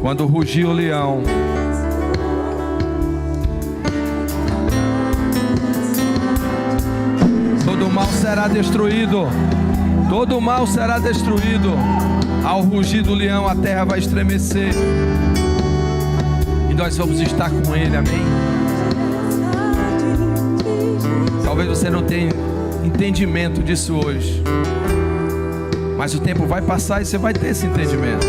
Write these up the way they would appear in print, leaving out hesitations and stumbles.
Quando rugir o leão, todo mal será destruído. Todo mal será destruído. Ao rugir do leão, a terra vai estremecer. E nós vamos estar com ele, amém? Talvez você não tenha entendimento disso hoje, mas o tempo vai passar e você vai ter esse entendimento.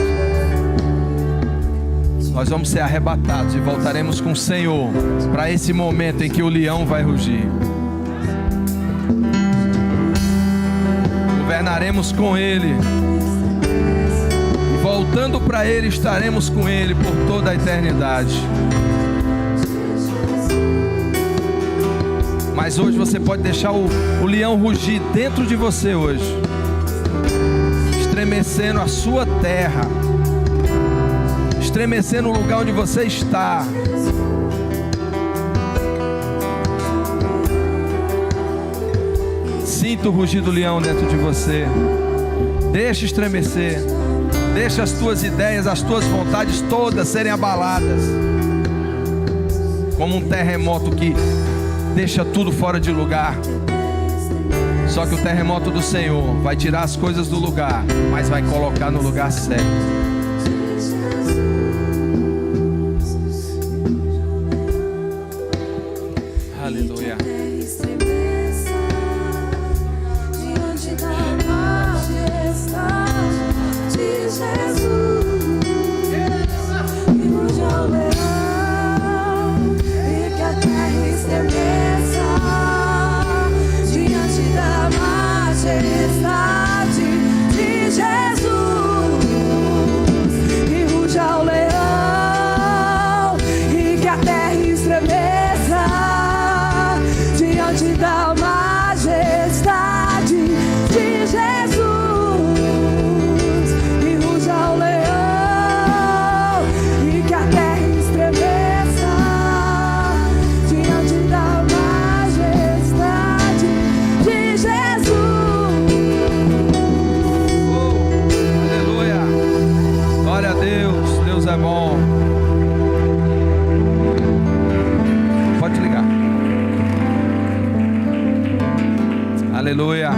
Nós vamos ser arrebatados e voltaremos com o Senhor para esse momento em que o leão vai rugir. Governaremos com Ele, e voltando para Ele, estaremos com Ele por toda a eternidade. Mas hoje você pode deixar o leão rugir dentro de você hoje, estremecendo a sua terra, estremecendo o lugar onde você está. Sinta o rugir do leão dentro de você. Deixa estremecer. Deixa as tuas ideias, as tuas vontades todas serem abaladas, como um terremoto que deixa tudo fora de lugar. Só que o terremoto do Senhor vai tirar as coisas do lugar, mas vai colocar no lugar certo. Aleluia. Aleluia.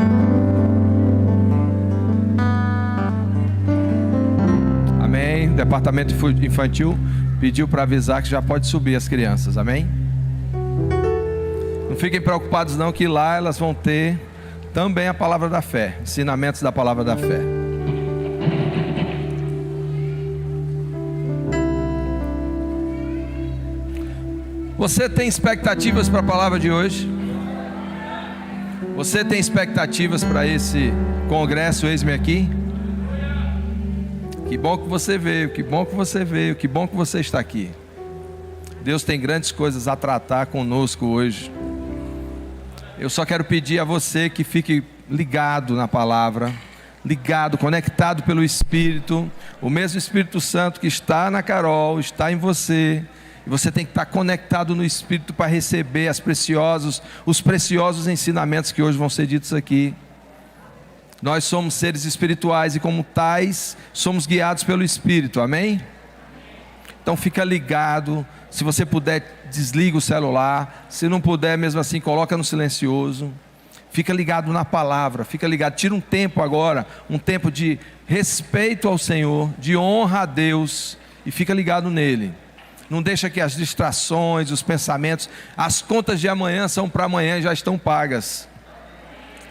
Amém. Departamento infantil pediu para avisar que já pode subir as crianças. Amém. Não fiquem preocupados não, que lá elas vão ter também a palavra da fé, ensinamentos da palavra da fé. Você tem expectativas para a palavra de hoje? Você tem expectativas para esse congresso Eis-me Aqui? Que bom que você veio, que bom que você veio, que bom que você está aqui. Deus tem grandes coisas a tratar conosco hoje. Eu só quero pedir a você que fique ligado na palavra, ligado, conectado pelo Espírito. O mesmo Espírito Santo que está na Carol, está em você. E você tem que estar conectado no Espírito para receber os preciosos ensinamentos que hoje vão ser ditos aqui. Nós somos seres espirituais e como tais, somos guiados pelo Espírito, amém? Então fica ligado, se você puder desliga o celular, se não puder mesmo assim coloca no silencioso. Fica ligado na palavra, fica ligado, tira um tempo agora, um tempo de respeito ao Senhor, de honra a Deus e fica ligado nele. Não deixa que as distrações, os pensamentos, as contas de amanhã são para amanhã, já estão pagas.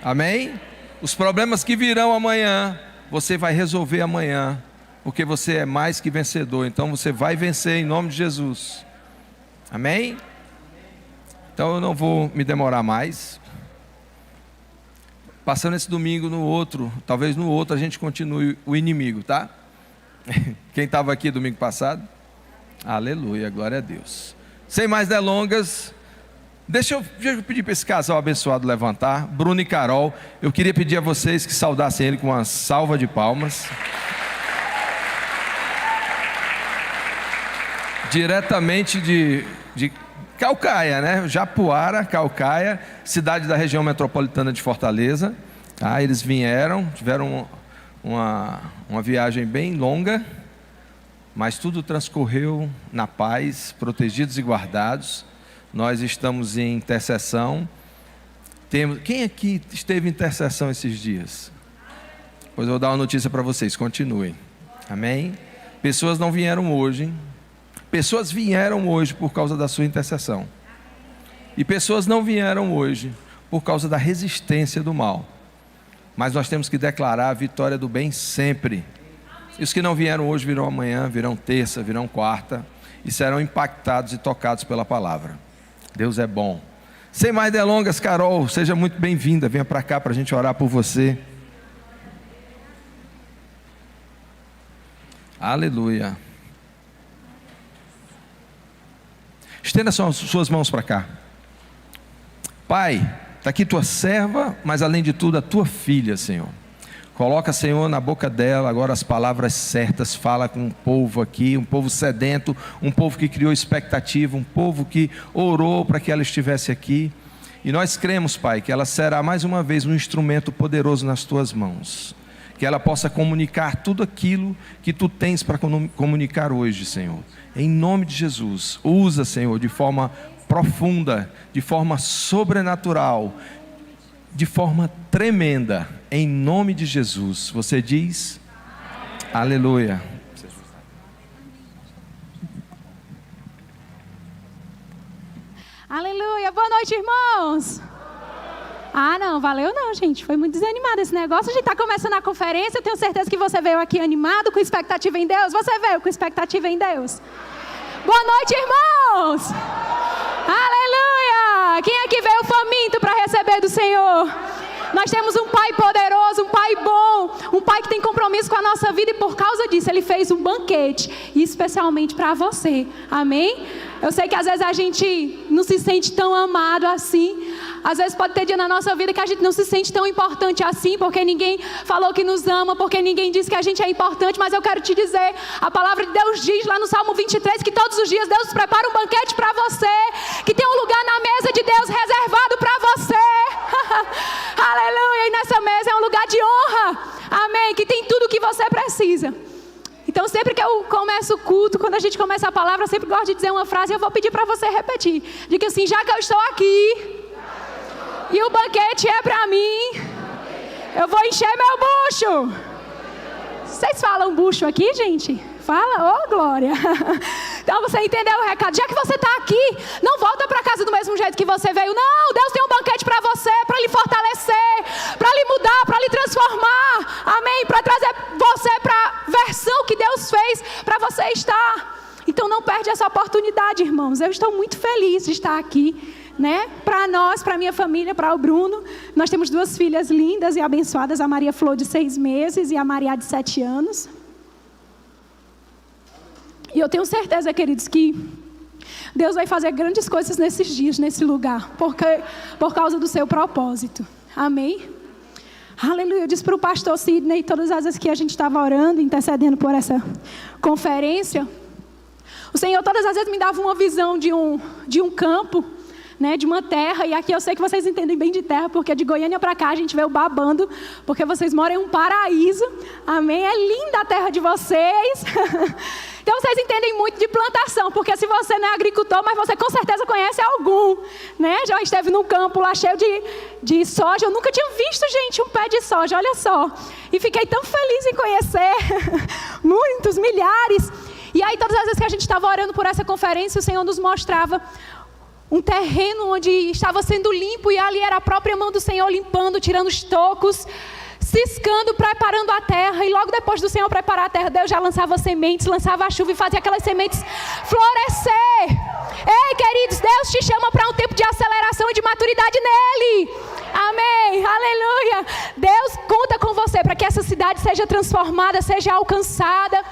Amém? Os problemas que virão amanhã, você vai resolver amanhã, porque você é mais que vencedor. Então você vai vencer em nome de Jesus. Amém? Então eu não vou me demorar mais. Passando esse domingo no outro, talvez no outro a gente continue o inimigo, tá? Quem estava aqui domingo passado? Aleluia, glória a Deus. Sem mais delongas, deixa eu pedir para esse casal abençoado levantar, Bruno e Carol. Eu queria pedir a vocês que saudassem ele com uma salva de palmas. Diretamente de Caucaia, né? Japuara, Caucaia, cidade da região metropolitana de Fortaleza. Eles vieram, tiveram uma viagem bem longa, mas tudo transcorreu na paz, protegidos e guardados. Nós estamos em intercessão. Quem aqui esteve em intercessão esses dias? Pois eu vou dar uma notícia para vocês, continuem. Amém? Pessoas não vieram hoje. Pessoas vieram hoje por causa da sua intercessão. E pessoas não vieram hoje por causa da resistência do mal. Mas nós temos que declarar a vitória do bem sempre. E os que não vieram hoje virão amanhã, virão terça, virão quarta, e serão impactados e tocados pela palavra. Deus é bom. Sem mais delongas, Carol, seja muito bem-vinda. Venha para cá para a gente orar por você. Aleluia. Estenda suas mãos para cá. Pai, está aqui tua serva, mas além de tudo a tua filha, Senhor. Coloca, Senhor, na boca dela agora as palavras certas. Fala com um povo aqui, um povo sedento, um povo que criou expectativa, um povo que orou para que ela estivesse aqui. E nós cremos, Pai, que ela será mais uma vez um instrumento poderoso nas tuas mãos. Que ela possa comunicar tudo aquilo que tu tens para comunicar hoje, Senhor. Em nome de Jesus, usa, Senhor, de forma profunda, de forma sobrenatural, de forma tremenda, em nome de Jesus. Você diz? Aleluia. Aleluia. Boa noite, irmãos. Não, valeu não, gente. Foi muito desanimado esse negócio. A gente está começando a conferência. Eu tenho certeza que você veio aqui animado, com expectativa em Deus. Você veio com expectativa em Deus. Boa noite, irmãos. Aleluia. Quem aqui veio faminto para receber do Senhor? Nós temos um Pai poderoso, um Pai bom, um Pai que tem compromisso com a nossa vida, e por causa disso Ele fez um banquete, especialmente para você. Amém? Eu sei que às vezes a gente não se sente tão amado assim. Às vezes pode ter dia na nossa vida que a gente não se sente tão importante assim, porque ninguém falou que nos ama, porque ninguém disse que a gente é importante. Mas eu quero te dizer, a palavra de Deus diz lá no Salmo 23 que todos os dias Deus prepara um banquete para você, que tem um lugar na mesa de Deus reservado para você. Aleluia. E nessa mesa é um lugar de honra. Amém. Que tem tudo o que você precisa. Então sempre que eu começo o culto, quando a gente começa a palavra, eu sempre gosto de dizer uma frase, e eu vou pedir para você repetir. Diga assim: já que eu estou aqui e o banquete é para mim, eu vou encher meu bucho. Vocês falam bucho aqui, gente? Fala? Oh, glória. Então você entendeu o recado. Já que você está aqui, não volta para casa do mesmo jeito que você veio. Não, Deus tem um banquete para você, para lhe fortalecer, para lhe mudar, para lhe transformar. Amém? Para trazer você para a versão que Deus fez para você estar. Então não perde essa oportunidade, irmãos. Eu estou muito feliz de estar aqui, né? Para nós, para minha família, para o Bruno. Nós temos 2 filhas lindas e abençoadas, a Maria Flor de 6 meses e a Maria de 7 anos. E eu tenho certeza, queridos, que Deus vai fazer grandes coisas nesses dias, nesse lugar, por causa do seu propósito. Amém? Aleluia. Eu disse para o pastor Sidney, todas as vezes que a gente estava orando, intercedendo por essa conferência, o Senhor todas as vezes me dava uma visão de um campo, né, de uma terra. E aqui eu sei que vocês entendem bem de terra, porque de Goiânia para cá a gente veio babando, porque vocês moram em um paraíso. Amém? É linda a terra de vocês. Então vocês entendem muito de plantação, porque se você não é agricultor, mas você com certeza conhece algum, né? Já esteve num campo lá cheio de soja. Eu nunca tinha visto, gente, um pé de soja, olha só. E fiquei tão feliz em conhecer muitos, milhares. E aí todas as vezes que a gente estava orando por essa conferência, o Senhor nos mostrava um terreno onde estava sendo limpo, e ali era a própria mão do Senhor limpando, tirando os tocos, ciscando, preparando a terra. E logo depois do Senhor preparar a terra, Deus já lançava sementes, lançava a chuva e fazia aquelas sementes florescer. Ei, queridos, Deus te chama para um tempo de aceleração e de maturidade nele. Amém, aleluia. Deus conta com você para que essa cidade seja transformada, seja alcançada.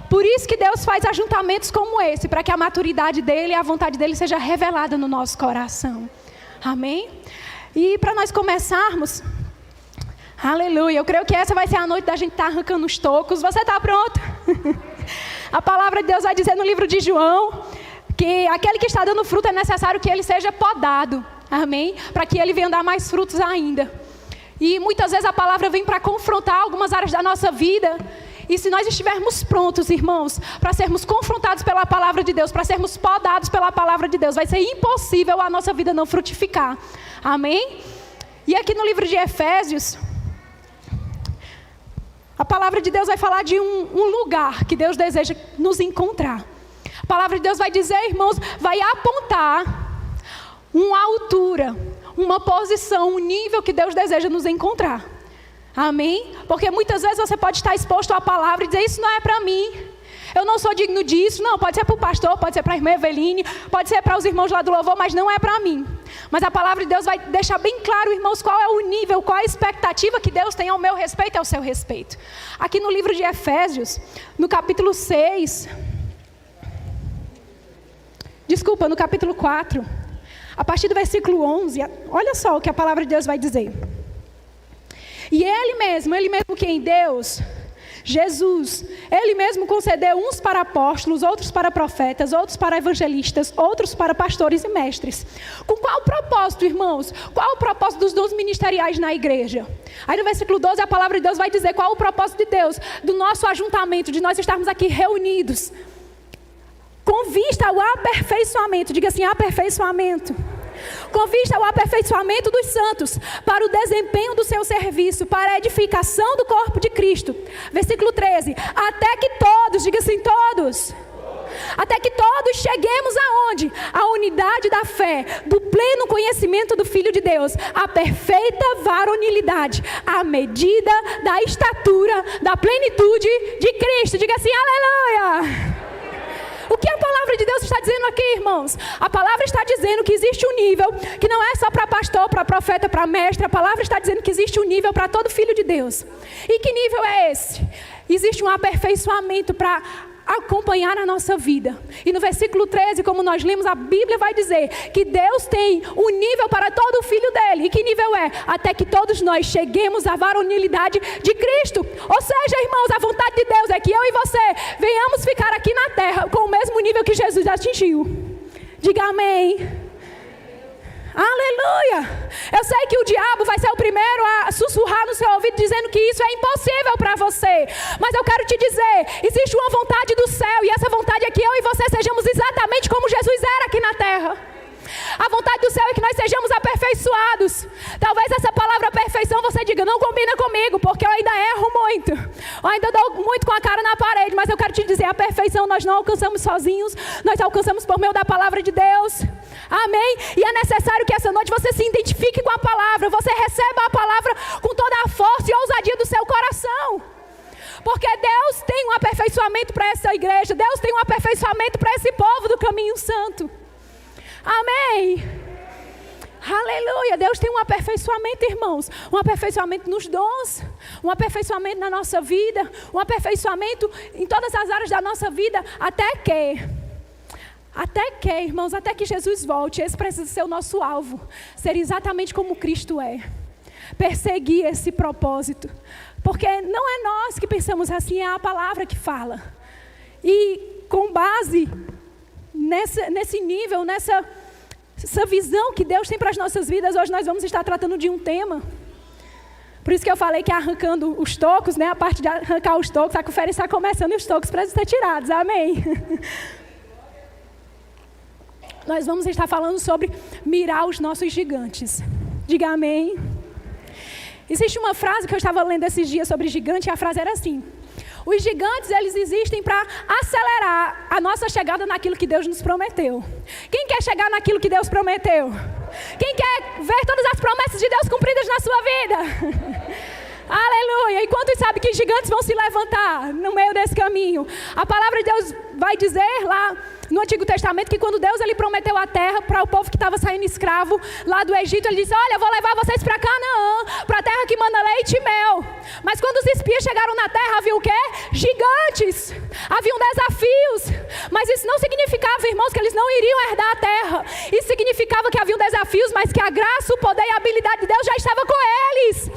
Por isso que Deus faz ajuntamentos como esse, para que a maturidade dele e a vontade dele seja revelada no nosso coração. Amém? E para nós começarmos, aleluia, eu creio que essa vai ser a noite da gente estar arrancando os tocos. Você está pronto? A palavra de Deus vai dizer no livro de João que aquele que está dando fruto é necessário que ele seja podado. Amém? Para que ele venha dar mais frutos ainda. E muitas vezes a palavra vem para confrontar algumas áreas da nossa vida. E se nós estivermos prontos, irmãos, para sermos confrontados pela palavra de Deus, para sermos podados pela palavra de Deus, vai ser impossível a nossa vida não frutificar. Amém? E aqui no livro de Efésios, a palavra de Deus vai falar de um lugar que Deus deseja nos encontrar. A palavra de Deus vai dizer, irmãos, vai apontar uma altura, uma posição, um nível que Deus deseja nos encontrar. Amém? Porque muitas vezes você pode estar exposto à palavra e dizer, isso não é para mim. Eu não sou digno disso. Não, pode ser para o pastor, pode ser para a irmã Eveline, pode ser para os irmãos lá do louvor, mas não é para mim. Mas a palavra de Deus vai deixar bem claro, irmãos, qual é o nível, qual é a expectativa que Deus tem ao meu respeito e ao seu respeito. Aqui no livro de Efésios, no capítulo 6, no capítulo 4, a partir do versículo 11, olha só o que a palavra de Deus vai dizer. E Ele mesmo que em Deus, Jesus, Ele mesmo concedeu uns para apóstolos, outros para profetas, outros para evangelistas, outros para pastores e mestres. Com qual propósito, irmãos? Qual o propósito dos dons ministeriais na igreja? Aí no versículo 12 a palavra de Deus vai dizer qual o propósito de Deus, do nosso ajuntamento, de nós estarmos aqui reunidos, com vista ao aperfeiçoamento, diga assim, aperfeiçoamento. Com vista ao aperfeiçoamento dos santos, para o desempenho do seu serviço, para a edificação do corpo de Cristo. Versículo 13, até que todos, diga assim, todos. Até que todos cheguemos aonde? A unidade da fé, do pleno conhecimento do Filho de Deus, a perfeita varonilidade, a medida da estatura, da plenitude de Cristo. Diga assim, aleluia! O que a palavra de Deus está dizendo aqui, irmãos? A palavra está dizendo que existe um nível que não é só para pastor, para profeta, para mestre. A palavra está dizendo que existe um nível para todo filho de Deus. E que nível é esse? Existe um aperfeiçoamento para acompanhar a nossa vida. E no versículo 13, como nós lemos, a Bíblia vai dizer que Deus tem um nível para todo o filho dele. E que nível é? Até que todos nós cheguemos à varonilidade de Cristo. Ou seja, irmãos, a vontade de Deus é que eu e você venhamos ficar aqui na terra com o mesmo nível que Jesus atingiu. Diga amém. Aleluia! Eu sei que o diabo vai ser o primeiro a sussurrar no seu ouvido dizendo que isso é impossível para você. Mas eu quero te dizer, existe uma vontade do céu e essa vontade é que eu e você sejamos exatamente como Jesus era aqui na terra. A vontade do céu é que nós sejamos aperfeiçoados. Talvez essa palavra perfeição você diga, não combina comigo, porque eu ainda erro muito. Eu ainda dou muito com a cara na parede, mas eu quero te dizer, a perfeição nós não alcançamos sozinhos, nós alcançamos por meio da palavra de Deus. Amém? E é necessário que essa noite você se identifique com a palavra, você receba a palavra com toda a força e ousadia do seu coração. Porque Deus tem um aperfeiçoamento para essa igreja, Deus tem um aperfeiçoamento para esse povo do caminho santo. Amém. Aleluia. Deus tem um aperfeiçoamento, irmãos. Um aperfeiçoamento nos dons. Um aperfeiçoamento na nossa vida. Um aperfeiçoamento em todas as áreas da nossa vida. Até que, irmãos, até que Jesus volte. Esse precisa ser o nosso alvo. Ser exatamente como Cristo é. Perseguir esse propósito. Porque não é nós que pensamos assim, é a palavra que fala. E com base nesse nível, nessa visão que Deus tem para as nossas vidas, hoje nós vamos estar tratando de um tema. Por isso que eu falei que arrancando os tocos, né, a parte de arrancar os tocos, a conferência está começando e os tocos precisam ser tirados, amém? Nós vamos estar falando sobre mirar os nossos gigantes. Diga amém. Existe uma frase que eu estava lendo esses dias sobre gigante, e a frase era assim: os gigantes, eles existem para acelerar a nossa chegada naquilo que Deus nos prometeu. Quem quer chegar naquilo que Deus prometeu? Quem quer ver todas as promessas de Deus cumpridas na sua vida? Aleluia! E quantos sabem que gigantes vão se levantar no meio desse caminho? A palavra de Deus vai dizer lá no Antigo Testamento que quando Deus ele prometeu a terra para o povo que estava saindo escravo lá do Egito, ele disse: olha, eu vou levar vocês para Canaã, para a terra que manda leite e mel. Mas quando os espias chegaram na terra, havia o quê? Gigantes, haviam desafios. Mas isso não significava, irmãos, que eles não iriam herdar a terra. Isso significava que haviam desafios, mas que a graça, o poder e a habilidade de Deus já estava com eles,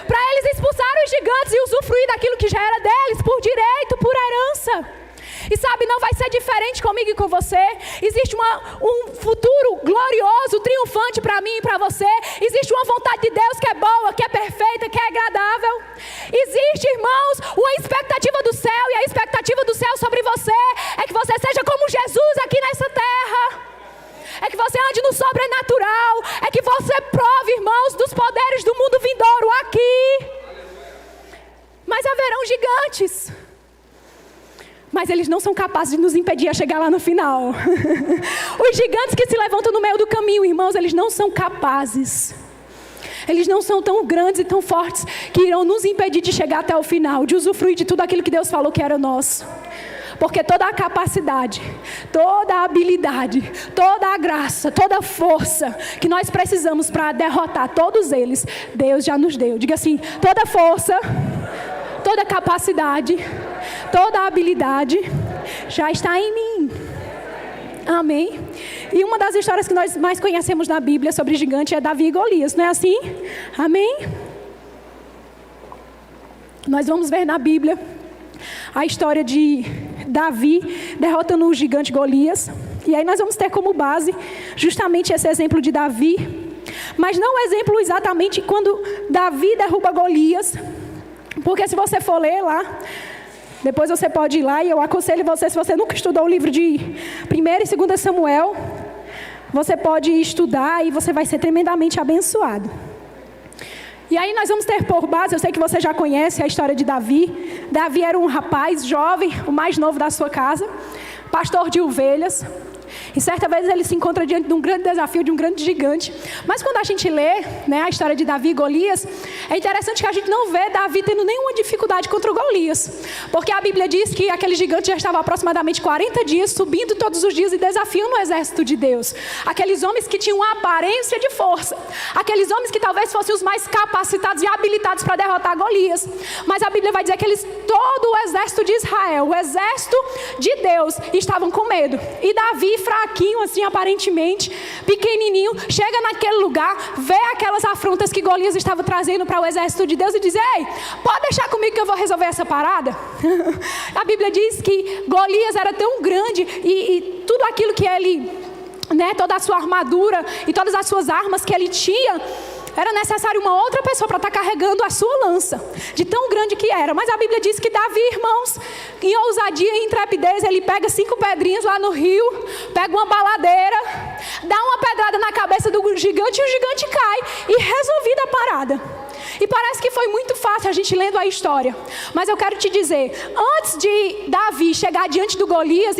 para eles expulsarem os gigantes e usufruir daquilo que já era deles, por direito, por herança. E sabe, não vai ser diferente comigo e com você. Existe um futuro glorioso, triunfante para mim e para você. Existe uma vontade de Deus que é boa, que é perfeita, que é agradável. Existe, irmãos, uma expectativa do céu. E a expectativa do céu sobre você é que você seja como Jesus aqui nessa terra. É que você ande no sobrenatural. É que você prove, irmãos, dos poderes do mundo vindouro aqui. Mas haverão gigantes. Mas eles não são capazes de nos impedir a chegar lá no final. Os gigantes que se levantam no meio do caminho, irmãos, eles não são capazes. Eles não são tão grandes e tão fortes que irão nos impedir de chegar até o final, de usufruir de tudo aquilo que Deus falou que era nosso. Porque toda a capacidade, toda a habilidade, toda a graça, toda a força que nós precisamos para derrotar todos eles, Deus já nos deu. Diga assim, toda força, toda capacidade, toda a habilidade já está em mim. Amém? E uma das histórias que nós mais conhecemos na Bíblia sobre gigante é Davi e Golias, não é assim? Amém? Nós vamos ver na Bíblia a história de Davi derrotando o gigante Golias. E aí nós vamos ter como base justamente esse exemplo de Davi. Mas não o exemplo exatamente quando Davi derruba Golias. Porque se você for ler lá, depois você pode ir lá e eu aconselho você, se você nunca estudou o livro de 1 e 2 Samuel, você pode estudar e você vai ser tremendamente abençoado. E aí nós vamos ter por base, eu sei que você já conhece a história de Davi. Davi era um rapaz jovem, o mais novo da sua casa, pastor de ovelhas. E certa vez ele se encontra diante de um grande desafio, de um grande gigante. Mas quando a gente lê, né, a história de Davi e Golias, é interessante que a gente não vê Davi tendo nenhuma dificuldade contra o Golias. Porque a Bíblia diz que aquele gigante já estava aproximadamente 40 dias, subindo todos os dias e desafiando o exército de Deus. Aqueles homens que tinham uma aparência de força. Aqueles homens que talvez fossem os mais capacitados e habilitados para derrotar Golias. Mas a Bíblia vai dizer que todo o exército de Israel, o exército de Deus, estavam com medo. E Davi, fraquinho assim aparentemente, pequenininho, chega naquele lugar, vê aquelas afrontas que Golias estava trazendo para o exército de Deus e diz: ei, pode deixar comigo que eu vou resolver essa parada? A Bíblia diz que Golias era tão grande e tudo aquilo que ele, né, toda a sua armadura e todas as suas armas que ele tinha, era necessário uma outra pessoa para estar carregando a sua lança, de tão grande que era. Mas a Bíblia diz que Davi, irmãos, em ousadia e intrepidez, ele pega 5 pedrinhas lá no rio, pega uma baladeira, dá uma pedrada na cabeça do gigante e o gigante cai. E resolvida a parada. E parece que foi muito fácil a gente lendo a história. Mas eu quero te dizer, antes de Davi chegar diante do Golias,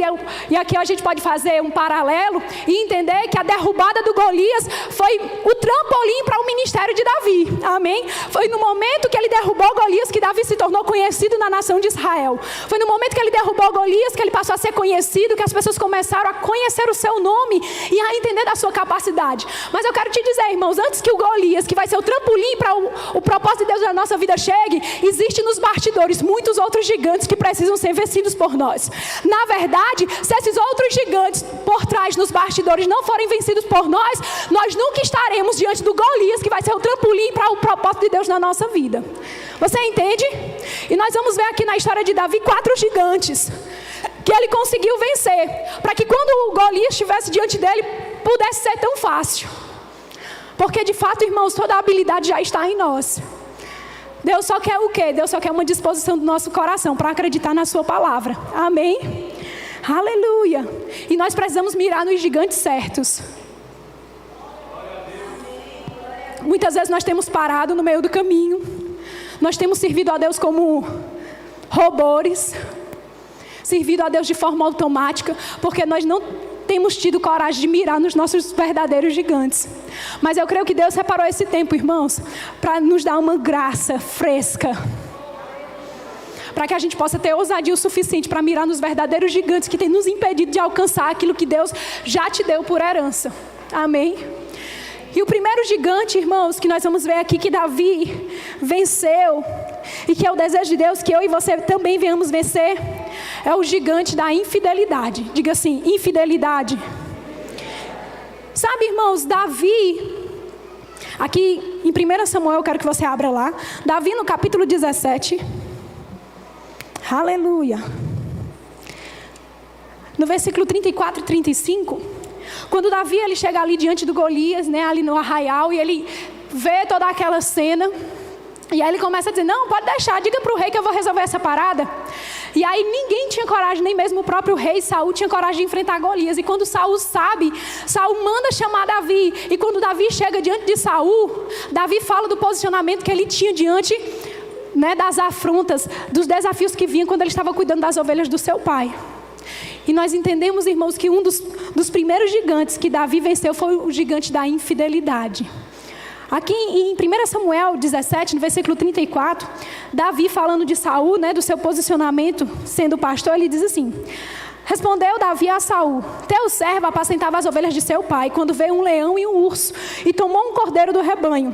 e aqui a gente pode fazer um paralelo e entender que a derrubada do Golias foi o trampolim para o ministério de Davi. Amém? Foi no momento que ele derrubou Golias que Davi se tornou conhecido na nação de Israel. Foi no momento que ele derrubou Golias que ele passou a ser conhecido, que as pessoas começaram a conhecer o seu nome e a entender da sua capacidade. Mas eu quero te dizer, irmãos, antes que o Golias, que vai ser o trampolim para o propósito de Deus na nossa vida chegue, existe nos bastidores muitos outros gigantes que precisam ser vencidos por nós. Na verdade, se esses outros gigantes por trás nos bastidores não forem vencidos por nós, nós nunca estaremos diante do Golias, que vai ser o trampolim para o propósito de Deus na nossa vida. Você entende? E nós vamos ver aqui na história de Davi 4 gigantes que ele conseguiu vencer, para que quando o Golias estivesse diante dele, pudesse ser tão fácil. Porque de fato, irmãos, toda a habilidade já está em nós. Deus só quer o quê? Deus só quer uma disposição do nosso coração para acreditar na sua palavra. Amém? Aleluia. E nós precisamos mirar nos gigantes certos. Muitas vezes nós temos parado no meio do caminho. Nós temos servido a Deus como robôs. Servido a Deus de forma automática. Porque nós não temos tido coragem de mirar nos nossos verdadeiros gigantes. Mas eu creio que Deus separou esse tempo, irmãos, para nos dar uma graça fresca. Para que a gente possa ter ousadia o suficiente para mirar nos verdadeiros gigantes que têm nos impedido de alcançar aquilo que Deus já te deu por herança. Amém? E o primeiro gigante, irmãos, que nós vamos ver aqui que Davi venceu, e que é o desejo de Deus que eu e você também venhamos vencer, é o gigante da infidelidade. Diga assim, infidelidade. Sabe, irmãos, Davi, aqui em 1 Samuel, eu quero que você abra lá, Davi no capítulo 17, aleluia. no versículo 34 e 35, quando Davi ele chega ali diante do Golias, né, ali no arraial, e ele vê toda aquela cena, e aí ele começa a dizer, não, pode deixar, diga para o rei que eu vou resolver essa parada. E aí ninguém tinha coragem, nem mesmo o próprio rei Saul tinha coragem de enfrentar Golias. E quando Saul sabe, Saul manda chamar Davi. E quando Davi chega diante de Saul, Davi fala do posicionamento que ele tinha diante, né, das afrontas, dos desafios que vinham quando ele estava cuidando das ovelhas do seu pai. E nós entendemos, irmãos, que um dos primeiros gigantes que Davi venceu foi o gigante da infidelidade. Aqui em 1 Samuel 17, no versículo 34, Davi falando de Saul, né, do seu posicionamento sendo pastor, ele diz assim: respondeu Davi a Saul, teu servo apacentava as ovelhas de seu pai, quando veio um leão e um urso, e tomou um cordeiro do rebanho.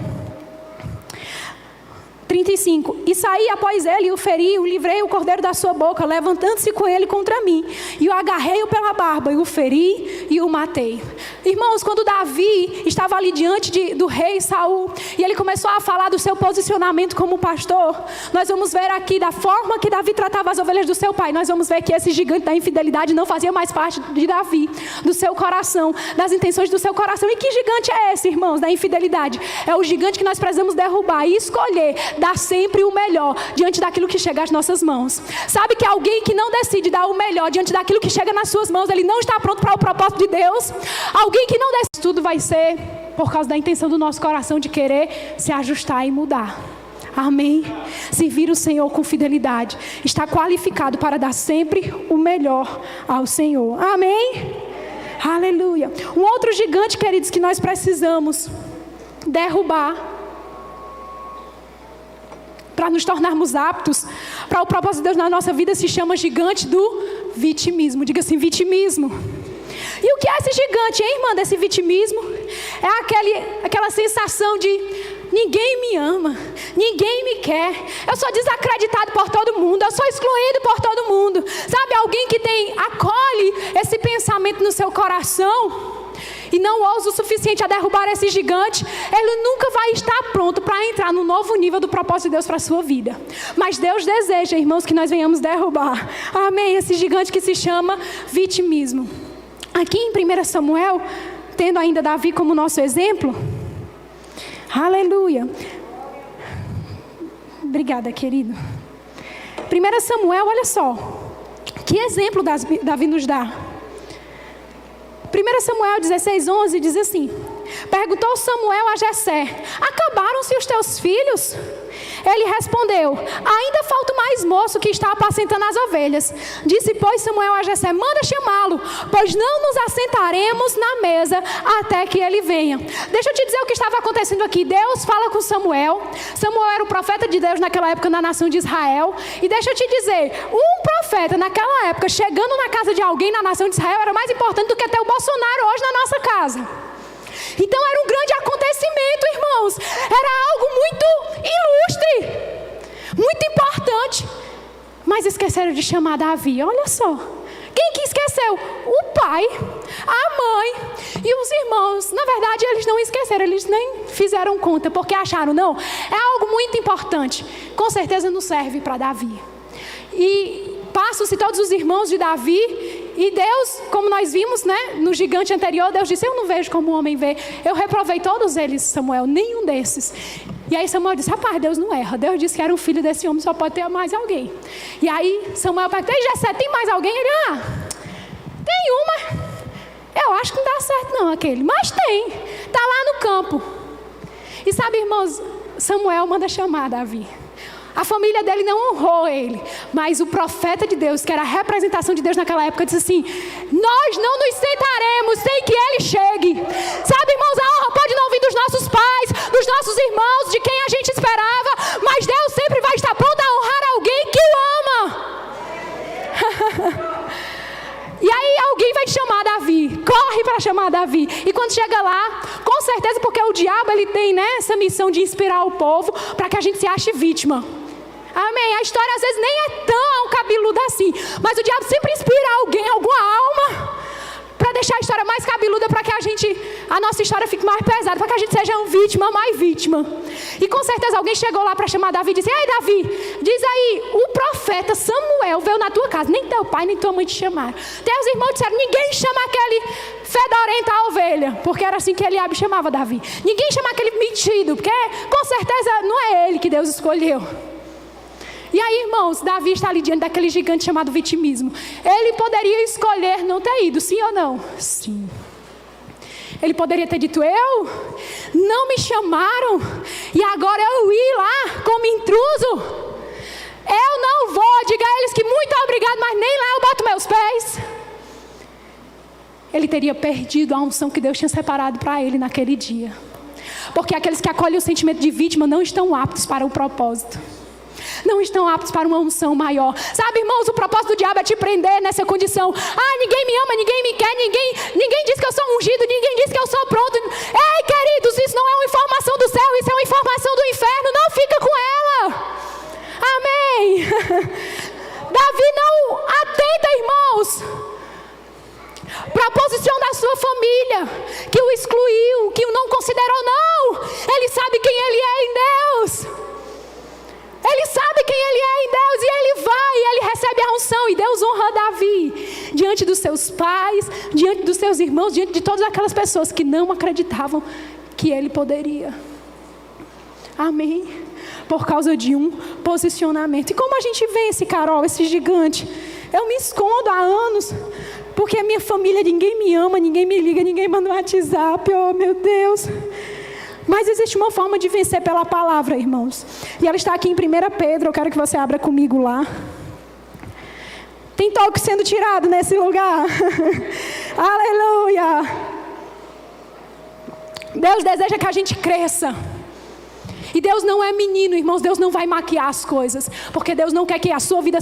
35, e saí após ele e o feri, o livrei o cordeiro da sua boca, levantando-se com ele contra mim, e o agarrei pela barba, e o feri e o matei. Irmãos, quando Davi estava ali diante do rei Saul, e ele começou a falar do seu posicionamento como pastor, nós vamos ver aqui da forma que Davi tratava as ovelhas do seu pai, nós vamos ver que esse gigante da infidelidade não fazia mais parte de Davi, do seu coração, das intenções do seu coração. E que gigante é esse, irmãos, da infidelidade? É o gigante que nós precisamos derrubar e escolher dar sempre o melhor diante daquilo que chega às nossas mãos. Sabe que alguém que não decide dar o melhor diante daquilo que chega nas suas mãos, ele não está pronto para o propósito de Deus. Alguém que não decide, tudo vai ser por causa da intenção do nosso coração de querer se ajustar e mudar. Amém? Servir o Senhor com fidelidade, está qualificado para dar sempre o melhor ao Senhor. Amém? Aleluia. Um outro gigante, queridos, que nós precisamos derrubar para nos tornarmos aptos para o propósito de Deus na nossa vida, se chama gigante do vitimismo. Diga assim, vitimismo. E o que é esse gigante, hein, irmã, desse vitimismo? É aquela sensação de ninguém me ama, ninguém me quer, eu sou desacreditado por todo mundo, eu sou excluído por todo mundo. Sabe, alguém que acolhe esse pensamento no seu coração e não ousa o suficiente a derrubar esse gigante, ele nunca vai estar pronto para entrar no novo nível do propósito de Deus para a sua vida. Mas Deus deseja, irmãos, que nós venhamos derrubar, amém, esse gigante que se chama vitimismo. Aqui em 1 Samuel, tendo ainda Davi como nosso exemplo, aleluia, obrigada, querido. 1 Samuel, olha só, que exemplo Davi nos dá. 1 Samuel 16:11 diz assim: perguntou Samuel a Jessé: acabaram-se os teus filhos? Ele respondeu: ainda falta mais moço que está apacentando as ovelhas. Disse, pois, Samuel a Jessé: manda chamá-lo, pois não nos assentaremos na mesa até que ele venha. Deixa eu te dizer o que estava acontecendo aqui. Deus fala com Samuel. Samuel era o profeta de Deus naquela época na nação de Israel. E deixa eu te dizer, um profeta naquela época chegando na casa de alguém na nação de Israel era mais importante do que ter o Bolsonaro hoje na nossa casa. Então era um grande acontecimento, irmãos. Era algo muito ilustre, muito importante. Mas esqueceram de chamar Davi. Olha só, quem que esqueceu? O pai, a mãe e os irmãos. Na verdade, eles não esqueceram, eles nem fizeram conta, porque acharam, não, é algo muito importante. Com certeza não serve para Davi. E passam-se todos os irmãos de Davi. E Deus, como nós vimos, né, no gigante anterior, Deus disse: eu não vejo como o homem vê. Eu reprovei todos eles, Samuel, nenhum desses. E aí Samuel disse: rapaz, Deus não erra. Deus disse que era um filho desse homem, só pode ter mais alguém. E aí Samuel perguntou: e Jessé, tem mais alguém? Ele: tem uma. Eu acho que não dá certo não aquele, mas tem. Está lá no campo. E sabe, irmãos, Samuel manda chamar Davi. A família dele não honrou ele, mas o profeta de Deus, que era a representação de Deus naquela época, disse assim: nós não nos sentaremos sem que ele chegue. Sabe, irmãos, a honra pode não vir dos nossos pais, dos nossos irmãos, de quem a gente esperava, mas Deus sempre vai estar pronto a honrar alguém que o ama. E aí alguém vai te chamar Davi, corre para chamar Davi. E quando chega lá, com certeza, porque o diabo ele tem, né, essa missão de inspirar o povo para que a gente se ache vítima. Amém. A história às vezes nem é tão cabeluda assim, mas o diabo sempre inspira alguém, alguma alma, para para deixar a história mais cabeluda, para que a nossa história fique mais pesada, para que a gente seja uma vítima, mais vítima. E com certeza alguém chegou lá para chamar Davi e disse: ei Davi, diz aí, o profeta Samuel veio na tua casa, nem teu pai nem tua mãe te chamaram. Teus irmãos disseram: ninguém chama aquele fedorento a ovelha, porque era assim que Eliabe chamava Davi. Ninguém chama aquele metido, porque com certeza não é ele que Deus escolheu. E aí, irmãos, Davi está ali diante daquele gigante chamado vitimismo. Ele poderia escolher não ter ido, sim ou não? Sim. Ele poderia ter dito: eu? Não me chamaram e agora eu ir lá como intruso? Eu não vou, diga a eles que muito obrigado, mas nem lá eu boto meus pés. Ele teria perdido a unção que Deus tinha separado para ele naquele dia. Porque aqueles que acolhem o sentimento de vítima não estão aptos para o propósito. Não estão aptos para uma unção maior. Sabe, irmãos, o propósito do diabo é te prender nessa condição. Ah, ninguém me ama, ninguém me quer, ninguém diz que eu sou ungido, ninguém diz que eu sou pronto. Ei, queridos, isso não é uma informação do céu, isso é uma informação do inferno. Não fica com ela. Amém. Davi não atenta, irmãos, para a posição da sua família, que o excluiu, que o não considerou. Não, ele sabe quem ele é em Deus. Ele sabe quem ele é em Deus, e ele vai, e ele recebe a unção, e Deus honra Davi diante dos seus pais, diante dos seus irmãos, diante de todas aquelas pessoas que não acreditavam que ele poderia. Amém? Por causa de um posicionamento. E como a gente vence, Carol, esse gigante? Eu me escondo há anos, porque a minha família, ninguém me ama, ninguém me liga, ninguém manda um WhatsApp. Oh, meu Deus. Mas existe uma forma de vencer pela palavra, irmãos. E ela está aqui em 1 Pedro. Eu quero que você abra comigo lá. Tem toque sendo tirado nesse lugar. Aleluia. Deus deseja que a gente cresça. E Deus não é menino, irmãos. Deus não vai maquiar as coisas. Porque Deus não quer que a sua vida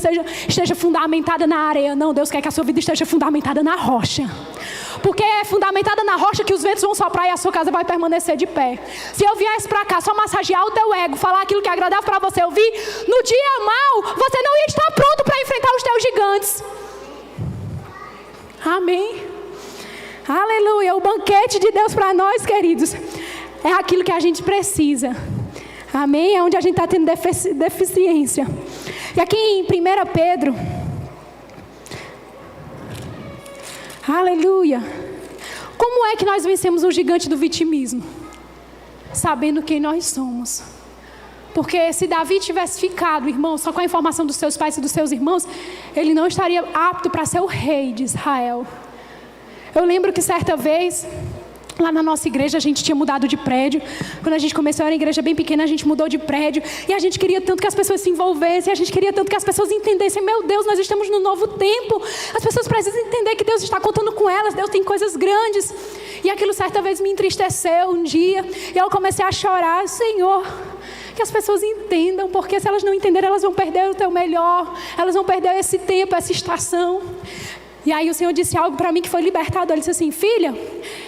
esteja fundamentada na areia. Não, Deus quer que a sua vida esteja fundamentada na rocha. Porque é fundamentada na rocha que os ventos vão soprar e a sua casa vai permanecer de pé. Se eu viesse para cá só massagear o teu ego, falar aquilo que é agradável para você ouvir, no dia mau, você não ia estar pronto para enfrentar os teus gigantes. Amém. Aleluia. O banquete de Deus para nós, queridos, é aquilo que a gente precisa. Amém? É onde a gente está tendo deficiência. E aqui em 1 Pedro... Aleluia. Como é que nós vencemos o gigante do vitimismo? Sabendo quem nós somos. Porque se Davi tivesse ficado, irmão, só com a informação dos seus pais e dos seus irmãos, ele não estaria apto para ser o rei de Israel. Eu lembro que certa vez, lá na nossa igreja, a gente tinha mudado de prédio. Quando a gente começou, era uma igreja bem pequena, a gente mudou de prédio. E a gente queria tanto que as pessoas se envolvessem, a gente queria tanto que as pessoas entendessem: meu Deus, nós estamos no novo tempo. As pessoas precisam entender que Deus está contando com elas, Deus tem coisas grandes. E aquilo certa vez me entristeceu um dia. E eu comecei a chorar: Senhor, que as pessoas entendam, porque se elas não entenderem, elas vão perder o teu melhor. Elas vão perder esse tempo, essa estação. E aí o Senhor disse algo para mim que foi libertador. Ele disse assim: filha,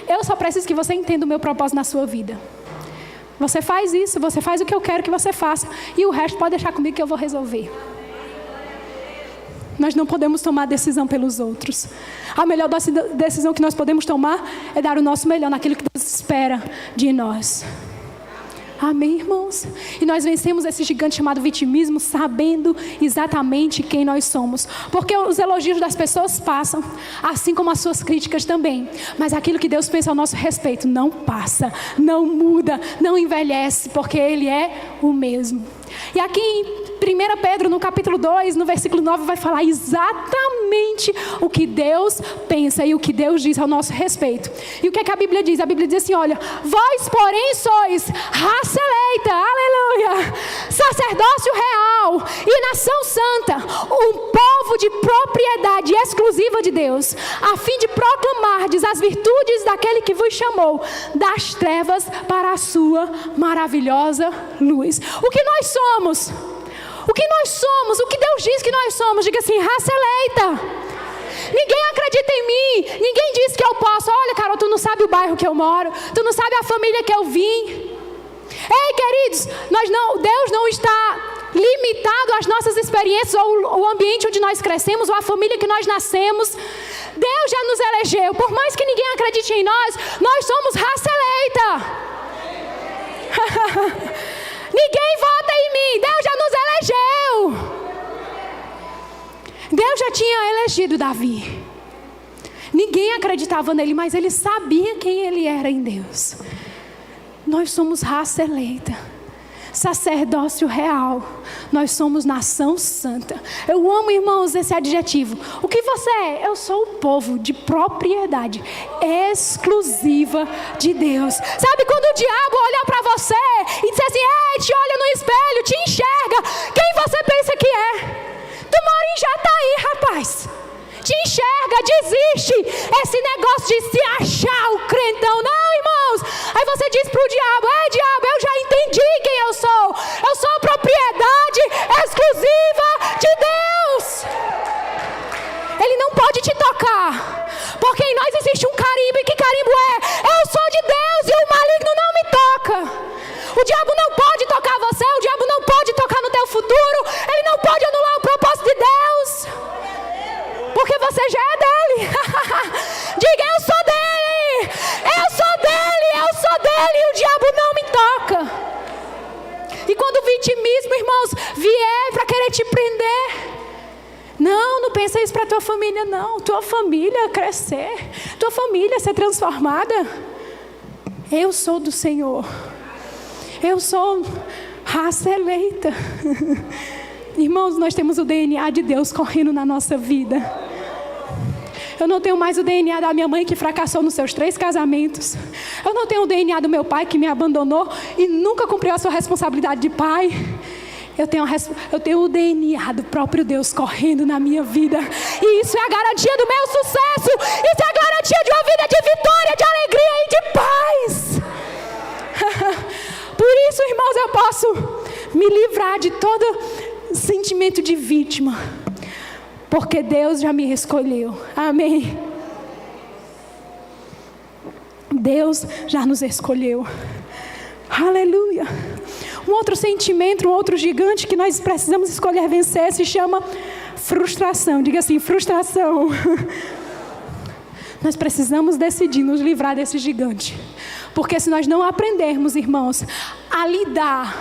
eu só preciso que você entenda o meu propósito na sua vida. Você faz isso, você faz o que eu quero que você faça, e o resto pode deixar comigo que eu vou resolver. Nós não podemos tomar decisão pelos outros. A melhor decisão que nós podemos tomar é dar o nosso melhor naquilo que Deus espera de nós. Amém, irmãos? E nós vencemos esse gigante chamado vitimismo sabendo exatamente quem nós somos. Porque os elogios das pessoas passam, assim como as suas críticas também. Mas aquilo que Deus pensa ao nosso respeito não passa, não muda, não envelhece, porque Ele é o mesmo. E aqui em 1 Pedro, no capítulo 2, no versículo 9, vai falar exatamente o que Deus pensa e o que Deus diz ao nosso respeito. E o que é que a Bíblia diz? A Bíblia diz assim: olha, vós porém sois raça eleita, aleluia, sacerdócio real e nação santa, um povo de propriedade exclusiva de Deus, a fim de proclamardes as virtudes daquele que vos chamou das trevas para a sua maravilhosa luz. O que nós somos? O que nós somos? O que Deus diz que nós somos? Diga assim: raça eleita. Ninguém acredita em mim. Ninguém diz que eu posso. Olha, Carol, tu não sabe o bairro que eu moro. Tu não sabe a família que eu vim. Ei, queridos, Deus não está limitado às nossas experiências, ou o ambiente onde nós crescemos, ou a família que nós nascemos. Deus já nos elegeu. Por mais que ninguém acredite em nós, nós somos raça eleita. Ninguém vota em mim, Deus já nos elegeu. Deus já tinha elegido Davi. Ninguém acreditava nele, mas ele sabia quem ele era em Deus. Nós somos raça eleita, sacerdócio real. Nós somos nação santa. Eu amo, irmãos, esse adjetivo. O que você é? Eu sou o povo de propriedade exclusiva de Deus. Sabe quando o diabo olhar para você e dizer assim: ei, te olha no espelho, te enxerga, quem você pensa que é? Tumorim já está aí, rapaz. Te enxerga, desiste. Esse negócio de se achar o crentão. Não, irmãos. Aí você diz para o diabo: ei, diabo, eu já entendi quem eu sou. Eu sou propriedade exclusiva de Deus. Ele não pode te tocar, porque em nós existe um carimbo. E que carimbo é? Eu sou de Deus e o maligno não me toca. O diabo não pode tocar você. O diabo não pode tocar no teu futuro. Ele não pode anular o propósito de Deus, porque você já é dele. Diga: eu sou dele, eu sou dele, eu sou dele, e o diabo não me toca. E quando o vitimismo, irmãos, vier para querer te prender, não pensa isso para tua família, não. Tua família crescer, tua família ser transformada. Eu sou do Senhor, eu sou raça eleita. Irmãos, nós temos o DNA de Deus correndo na nossa vida. Eu não tenho mais o DNA da minha mãe, que fracassou nos seus 3 casamentos. Eu não tenho o DNA do meu pai, que me abandonou e nunca cumpriu a sua responsabilidade de pai. Eu tenho o DNA do próprio Deus correndo na minha vida. E isso é a garantia do meu sucesso. Isso é a garantia de uma vida de vitória, de alegria e de paz. Por isso, irmãos, eu posso me livrar de todo sentimento de vítima, porque Deus já me escolheu. Amém. Deus já nos escolheu. Aleluia. Um outro sentimento, um outro gigante que nós precisamos escolher vencer se chama frustração. Diga assim: frustração. Nós precisamos decidir nos livrar desse gigante, porque se nós não aprendermos, irmãos, a lidar,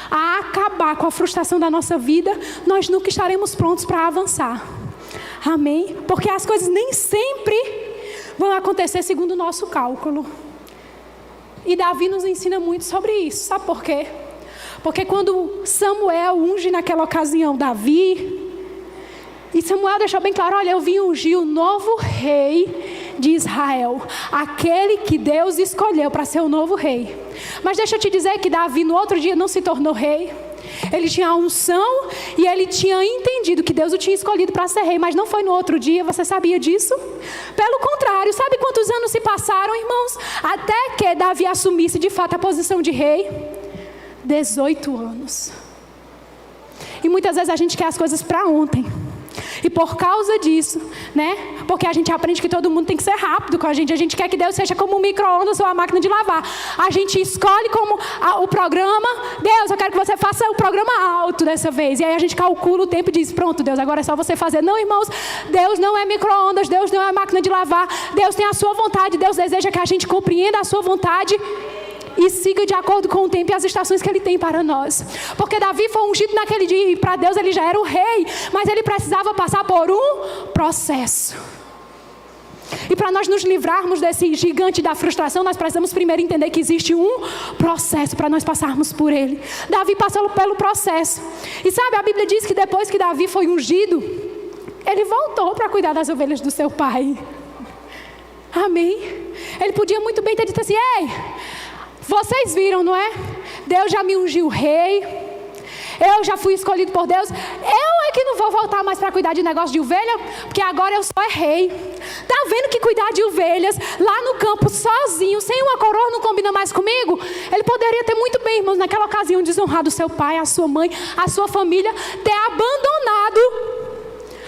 a acabar com a frustração da nossa vida, nós nunca estaremos prontos para avançar. Amém? Porque as coisas nem sempre vão acontecer segundo o nosso cálculo. E Davi nos ensina muito sobre isso. Sabe por quê? Porque quando Samuel unge naquela ocasião Davi, e Samuel deixou bem claro: olha, eu vim ungir o novo rei de Israel, aquele que Deus escolheu para ser o novo rei. Mas deixa eu te dizer que Davi no outro dia não se tornou rei. Ele tinha a unção e ele tinha entendido que Deus o tinha escolhido para ser rei, mas não foi no outro dia. Você sabia disso? Pelo contrário, sabe quantos anos se passaram, irmãos, até que Davi assumisse de fato a posição de rei? 18 anos. E muitas vezes a gente quer as coisas para ontem. E por causa disso, né? Porque a gente aprende que todo mundo tem que ser rápido com a gente quer que Deus seja como um micro-ondas ou a máquina de lavar. A gente escolhe como o programa: Deus, eu quero que você faça o programa alto dessa vez. E aí a gente calcula o tempo e diz: pronto, Deus, agora é só você fazer. Não, irmãos, Deus não é micro-ondas, Deus não é máquina de lavar. Deus tem a sua vontade, Deus deseja que a gente compreenda a sua vontade e siga de acordo com o tempo e as estações que Ele tem para nós. Porque Davi foi ungido naquele dia e para Deus ele já era o rei, mas ele precisava passar por um processo. E para nós nos livrarmos desse gigante da frustração, nós precisamos primeiro entender que existe um processo para nós passarmos por ele. Davi passou pelo processo. E sabe, a Bíblia diz que depois que Davi foi ungido, ele voltou para cuidar das ovelhas do seu pai. Amém? Ele podia muito bem ter dito assim: ei, vocês viram, não é? Deus já me ungiu rei. Eu já fui escolhido por Deus. Eu é que não vou voltar mais para cuidar de negócio de ovelha, porque agora eu só é rei. Tá vendo que cuidar de ovelhas lá no campo sozinho, sem uma coroa, não combina mais comigo? Ele poderia ter muito bem, irmãos, naquela ocasião desonrado o seu pai, a sua mãe, a sua família, ter abandonado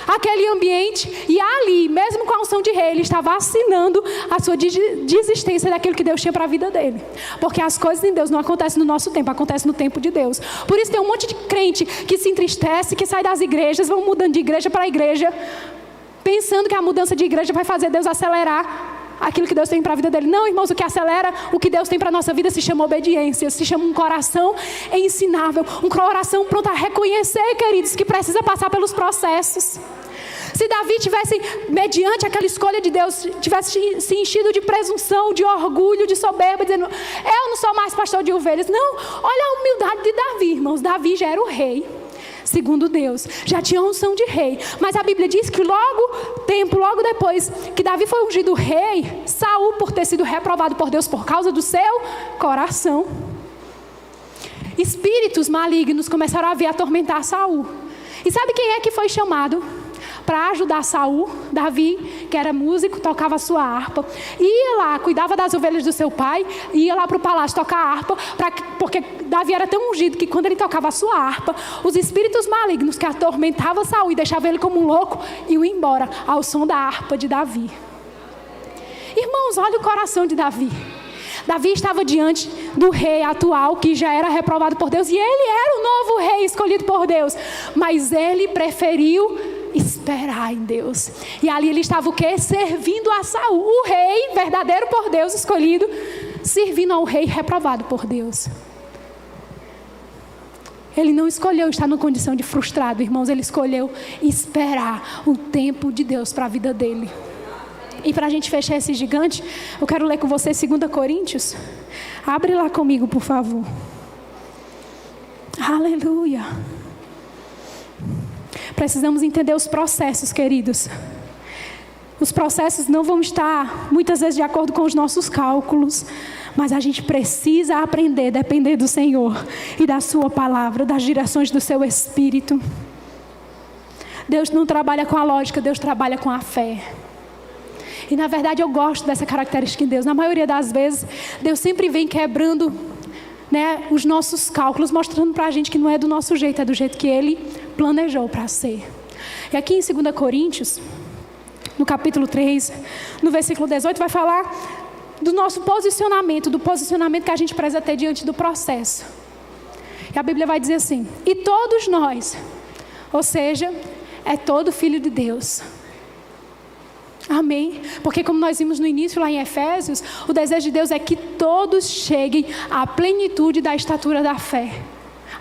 aquele ambiente, e ali, mesmo com a unção de rei, ele estava assinando a sua desistência daquilo que Deus tinha para a vida dele. Porque as coisas em Deus não acontecem no nosso tempo, acontecem no tempo de Deus. Por isso tem um monte de crente que se entristece, que sai das igrejas, vão mudando de igreja para igreja, pensando que a mudança de igreja vai fazer Deus acelerar aquilo que Deus tem para a vida dele. Não, irmãos, o que acelera o que Deus tem para a nossa vida se chama obediência, se chama um coração ensinável, um coração pronto a reconhecer, queridos, que precisa passar pelos processos. Se Davi tivesse, mediante aquela escolha de Deus, tivesse se enchido de presunção, de orgulho, de soberba, dizendo, eu não sou mais pastor de ovelhas. Não, olha a humildade de Davi, irmãos. Davi já era o rei, segundo Deus, já tinha unção de rei. Mas a Bíblia diz que logo depois que Davi foi ungido rei, Saul, por ter sido reprovado por Deus por causa do seu coração, espíritos malignos começaram a vir atormentar Saul. E sabe quem é que foi chamado para ajudar Saul? Davi, que era músico, tocava a sua harpa, ia lá, cuidava das ovelhas do seu pai, ia lá para o palácio tocar a harpa, porque Davi era tão ungido que quando ele tocava a sua harpa, os espíritos malignos que atormentavam Saul e deixavam ele como um louco, iam embora ao som da harpa de Davi. Irmãos, olha o coração de Davi. Davi estava diante do rei atual, que já era reprovado por Deus, e ele era o novo rei escolhido por Deus, mas ele preferiu esperar em Deus. E ali ele estava o quê? Servindo a Saul, o rei verdadeiro por Deus, escolhido, servindo ao rei reprovado por Deus. Ele não escolheu estar numa condição de frustrado, irmãos, ele escolheu esperar o tempo de Deus para a vida dele. E para a gente fechar esse gigante, eu quero ler com você 2 Coríntios. Abre lá comigo, por favor. Aleluia. Precisamos entender os processos, queridos. Os processos não vão estar, muitas vezes, de acordo com os nossos cálculos. Mas a gente precisa aprender a depender do Senhor e da sua palavra, das direções do seu Espírito. Deus não trabalha com a lógica, Deus trabalha com a fé. E na verdade eu gosto dessa característica em Deus. Na maioria das vezes, Deus sempre vem quebrando, os nossos cálculos, mostrando para a gente que não é do nosso jeito, é do jeito que Ele planejou para ser. E aqui em 2 Coríntios, no capítulo 3, no versículo 18, vai falar do nosso posicionamento, do posicionamento que a gente precisa ter diante do processo. E a Bíblia vai dizer assim, e todos nós, ou seja, é todo filho de Deus. Amém? Porque como nós vimos no início lá em Efésios, o desejo de Deus é que todos cheguem à plenitude da estatura da fé,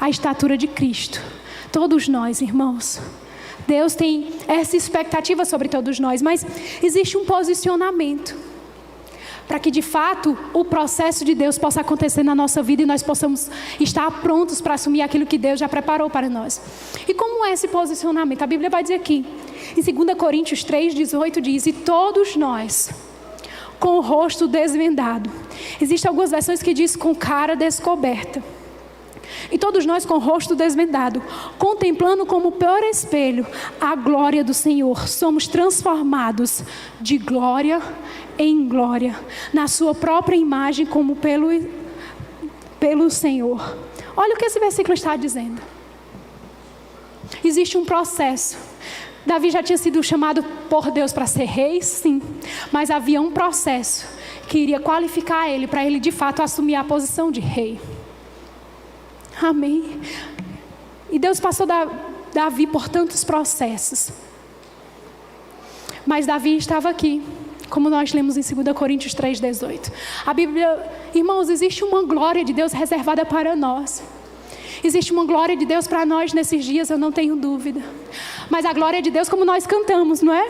a estatura de Cristo. Todos nós, irmãos. Deus tem essa expectativa sobre todos nós, mas existe um posicionamento para que de fato o processo de Deus possa acontecer na nossa vida e nós possamos estar prontos para assumir aquilo que Deus já preparou para nós. E como é esse posicionamento? A Bíblia vai dizer aqui, em 2 Coríntios 3:18 diz, e todos nós, com o rosto desvendado. Existem algumas versões que diz com cara descoberta. E todos nós com o rosto desvendado, contemplando como por espelho a glória do Senhor, somos transformados de glória em glória, na sua própria imagem como pelo Senhor. Olha o que esse versículo está dizendo. Existe um processo. Davi já tinha sido chamado por Deus para ser rei, sim, mas havia um processo que iria qualificar ele para ele de fato assumir a posição de rei. Amém. E Deus passou Davi por tantos processos. Mas Davi estava aqui, como nós lemos em 2 Coríntios 3:18. A Bíblia, irmãos, existe uma glória de Deus reservada para nós. Existe uma glória de Deus para nós nesses dias, eu não tenho dúvida. Mas a glória de Deus, como nós cantamos, não é?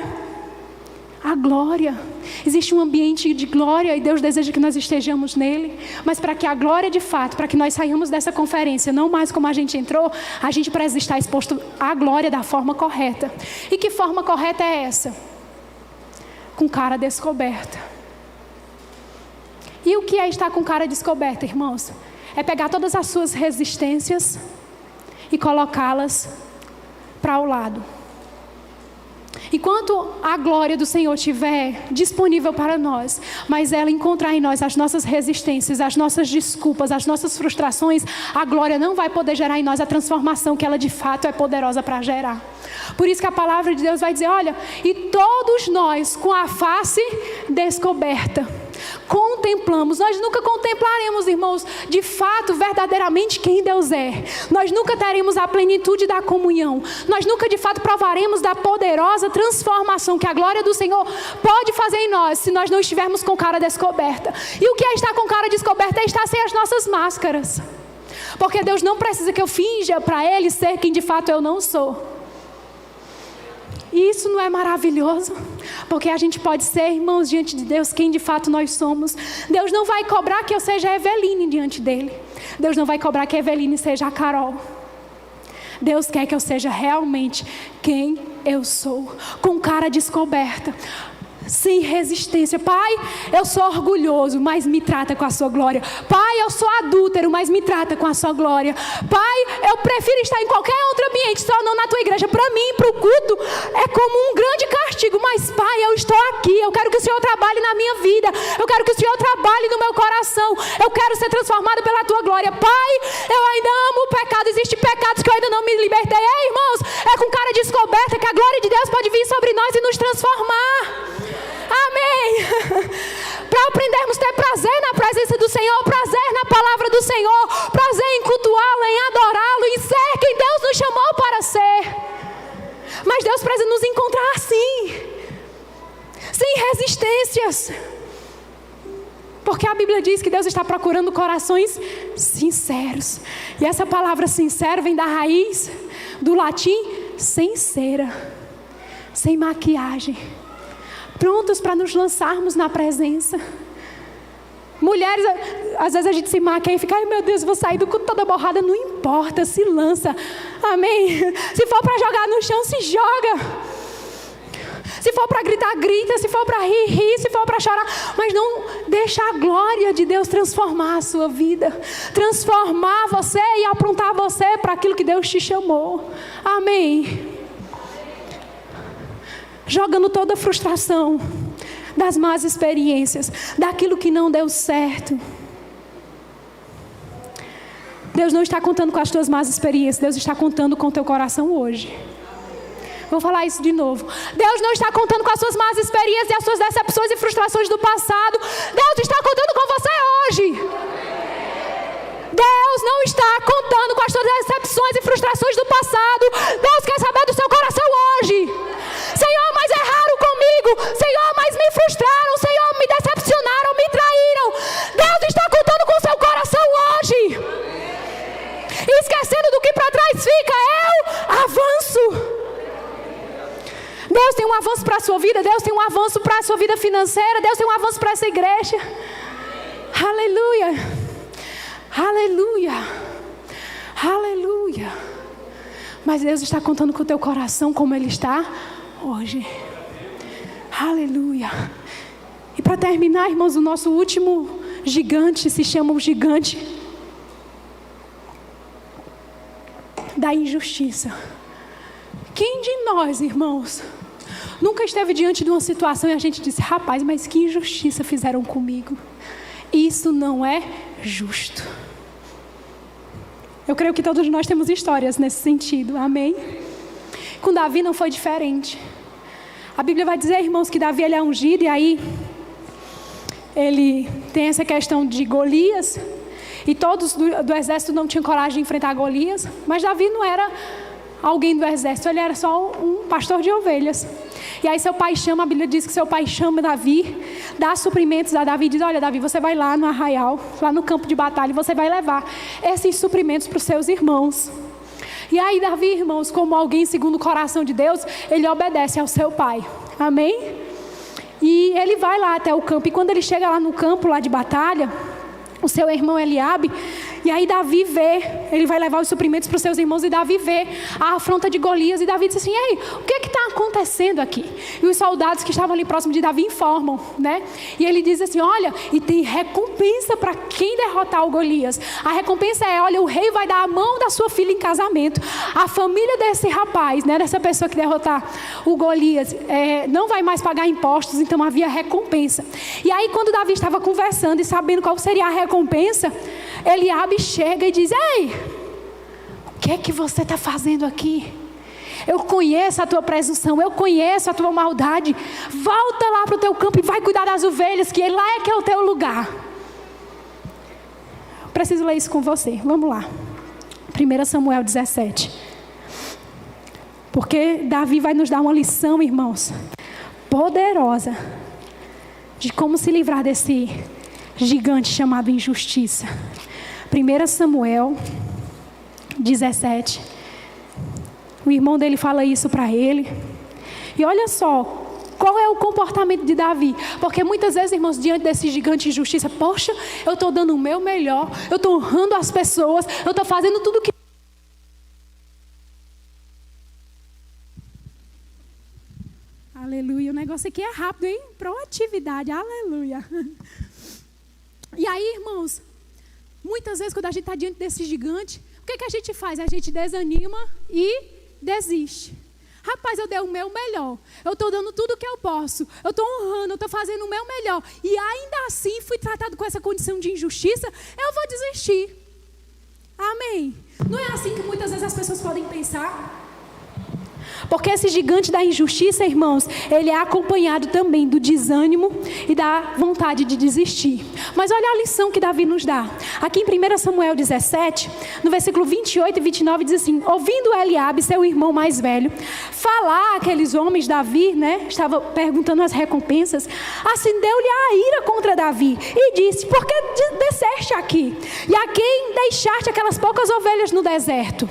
A glória. Existe um ambiente de glória e Deus deseja que nós estejamos nele. Mas para que a glória de fato, para que nós saímos dessa conferência, não mais como a gente entrou, a gente precisa estar exposto à glória da forma correta. E que forma correta é essa? Com cara descoberta. E o que é estar com cara descoberta, irmãos? É pegar todas as suas resistências e colocá-las para o lado. Enquanto a glória do Senhor estiver disponível para nós, mas ela encontrar em nós as nossas resistências, as nossas desculpas, as nossas frustrações, a glória não vai poder gerar em nós a transformação que ela de fato é poderosa para gerar. Por isso que a palavra de Deus vai dizer, olha, e todos nós com a face descoberta. contemplamos. Nós nunca contemplaremos, irmãos, de fato, verdadeiramente quem Deus é. Nós nunca teremos a plenitude da comunhão. Nós nunca de fato provaremos da poderosa transformação que a glória do Senhor pode fazer em nós, se nós não estivermos com cara descoberta. E o que é estar com cara descoberta? É estar sem as nossas máscaras. Porque Deus não precisa que eu finja para Ele ser quem de fato eu não sou. E isso não é maravilhoso? Porque a gente pode ser, irmãos, diante de Deus, quem de fato nós somos. Deus não vai cobrar que eu seja a Eveline diante dEle. Deus não vai cobrar que a Eveline seja a Carol. Deus quer que eu seja realmente quem eu sou, com cara descoberta, sem resistência. Pai, eu sou orgulhoso, mas me trata com a sua glória. Pai, eu sou adúltero, mas me trata com a sua glória. Pai, eu prefiro estar em qualquer outro ambiente, só não na tua igreja. Para mim, para o culto, é como um grande castigo. Mas Pai, eu estou aqui, eu quero que o Senhor trabalhe na minha vida. Eu quero que o Senhor trabalhe no meu coração. Eu quero ser transformado pela tua glória. Pai, eu ainda amo o pecado. Existem pecados que eu ainda não me libertei. Ei, irmãos, é com cara descoberta que a glória de Deus pode vir sobre nós e nos transformar. Amém. Para aprendermos a ter prazer na presença do Senhor, prazer na palavra do Senhor, prazer em cultuá-lo, em adorá-lo, em ser quem Deus nos chamou para ser. Mas Deus precisa nos encontrar assim, sem resistências. Porque a Bíblia diz que Deus está procurando corações sinceros. E essa palavra sincero vem da raiz do latim sincera, sem maquiagem, prontos para nos lançarmos na presença. Mulheres, às vezes a gente se maquia e fica, ai meu Deus, vou sair do culto toda borrada. Não importa, se lança. Amém. Se for para jogar no chão, se joga. Se for para gritar, grita. Se for para rir, ri. Se for para chorar. Mas não deixa a glória de Deus transformar a sua vida, transformar você e aprontar você para aquilo que Deus te chamou. Amém. Jogando toda a frustração das más experiências, daquilo que não deu certo. Deus não está contando com as tuas más experiências, Deus está contando com o teu coração hoje. Vou falar isso de novo. Deus não está contando com as suas más experiências e as suas decepções e frustrações do passado. Deus está contando com você hoje. Deus não está contando com as suas decepções e frustrações do passado. Deus quer saber do seu coração hoje. Senhor, mas erraram comigo. Senhor, mas me frustraram. Senhor, me decepcionaram, me traíram. Deus está contando com o seu coração hoje. E esquecendo do que para trás fica, eu avanço. Deus tem um avanço para a sua vida. Deus tem um avanço para a sua vida financeira. Deus tem um avanço para essa igreja. Aleluia. Aleluia, aleluia. Mas Deus está contando com o teu coração como Ele está hoje. Aleluia. E para terminar, irmãos, o nosso último gigante se chama o gigante da injustiça. Quem de nós, irmãos, nunca esteve diante de uma situação e a gente disse, rapaz, mas que injustiça fizeram comigo? Isso não é justo. Eu creio que todos nós temos histórias nesse sentido, amém? Com Davi não foi diferente. A Bíblia vai dizer, irmãos, que Davi ele é ungido e aí ele tem essa questão de Golias e todos do exército não tinham coragem de enfrentar Golias, mas Davi não era alguém do exército, ele era só um pastor de ovelhas. E aí seu pai chama, a Bíblia diz que seu pai chama Davi, dá suprimentos a Davi, diz, olha Davi, você vai lá no arraial, lá no campo de batalha, e você vai levar esses suprimentos para os seus irmãos. E aí Davi, irmãos, como alguém segundo o coração de Deus, ele obedece ao seu pai, amém? E ele vai lá até o campo, e quando ele chega lá no campo, lá de batalha, o seu irmão Eliabe, e aí Davi vê, ele vai levar os suprimentos para os seus irmãos, e Davi vê a afronta de Golias, e Davi diz assim, ei, o que está acontecendo aqui? E os soldados que estavam ali próximo de Davi informam, né? E ele diz assim, olha, e tem recompensa para quem derrotar o Golias. A recompensa é, olha, o rei vai dar a mão da sua filha em casamento. A família desse rapaz, né, dessa pessoa que derrotar o Golias, não vai mais pagar impostos, então havia recompensa. E aí quando Davi estava conversando e sabendo qual seria a recompensa, Eliabe chega e diz, ei, o que é que você está fazendo aqui? Eu conheço a tua presunção, eu conheço a tua maldade. Volta lá para o teu campo e vai cuidar das ovelhas, que lá é que é o teu lugar. Preciso ler isso com você. Vamos lá. 1 Samuel 17. Porque Davi vai nos dar uma lição, irmãos, poderosa, de como se livrar desse gigante chamado injustiça. 1 Samuel 17. O irmão dele fala isso para ele. E olha só, qual é o comportamento de Davi? Porque muitas vezes, irmãos, diante desse gigante de injustiça, poxa, eu estou dando o meu melhor, eu estou honrando as pessoas, eu estou fazendo tudo que... Aleluia, o negócio aqui é rápido, hein? Proatividade, aleluia. E aí, irmãos, muitas vezes quando a gente está diante desse gigante, o que a gente faz? A gente desanima e desiste. Rapaz, eu dei o meu melhor, eu estou dando tudo o que eu posso, eu estou honrando, eu estou fazendo o meu melhor, e ainda assim fui tratado com essa condição de injustiça, eu vou desistir. Amém? Não é assim que muitas vezes as pessoas podem pensar? Porque esse gigante da injustiça, irmãos, ele é acompanhado também do desânimo e da vontade de desistir. Mas olha a lição que Davi nos dá. Aqui em 1 Samuel 17, no versículo 28 e 29, diz assim: ouvindo Eliabe, seu irmão mais velho, falar aqueles homens, Davi, estava perguntando as recompensas, acendeu-lhe a ira contra Davi e disse: por que desceste aqui? E a quem deixaste aquelas poucas ovelhas no deserto?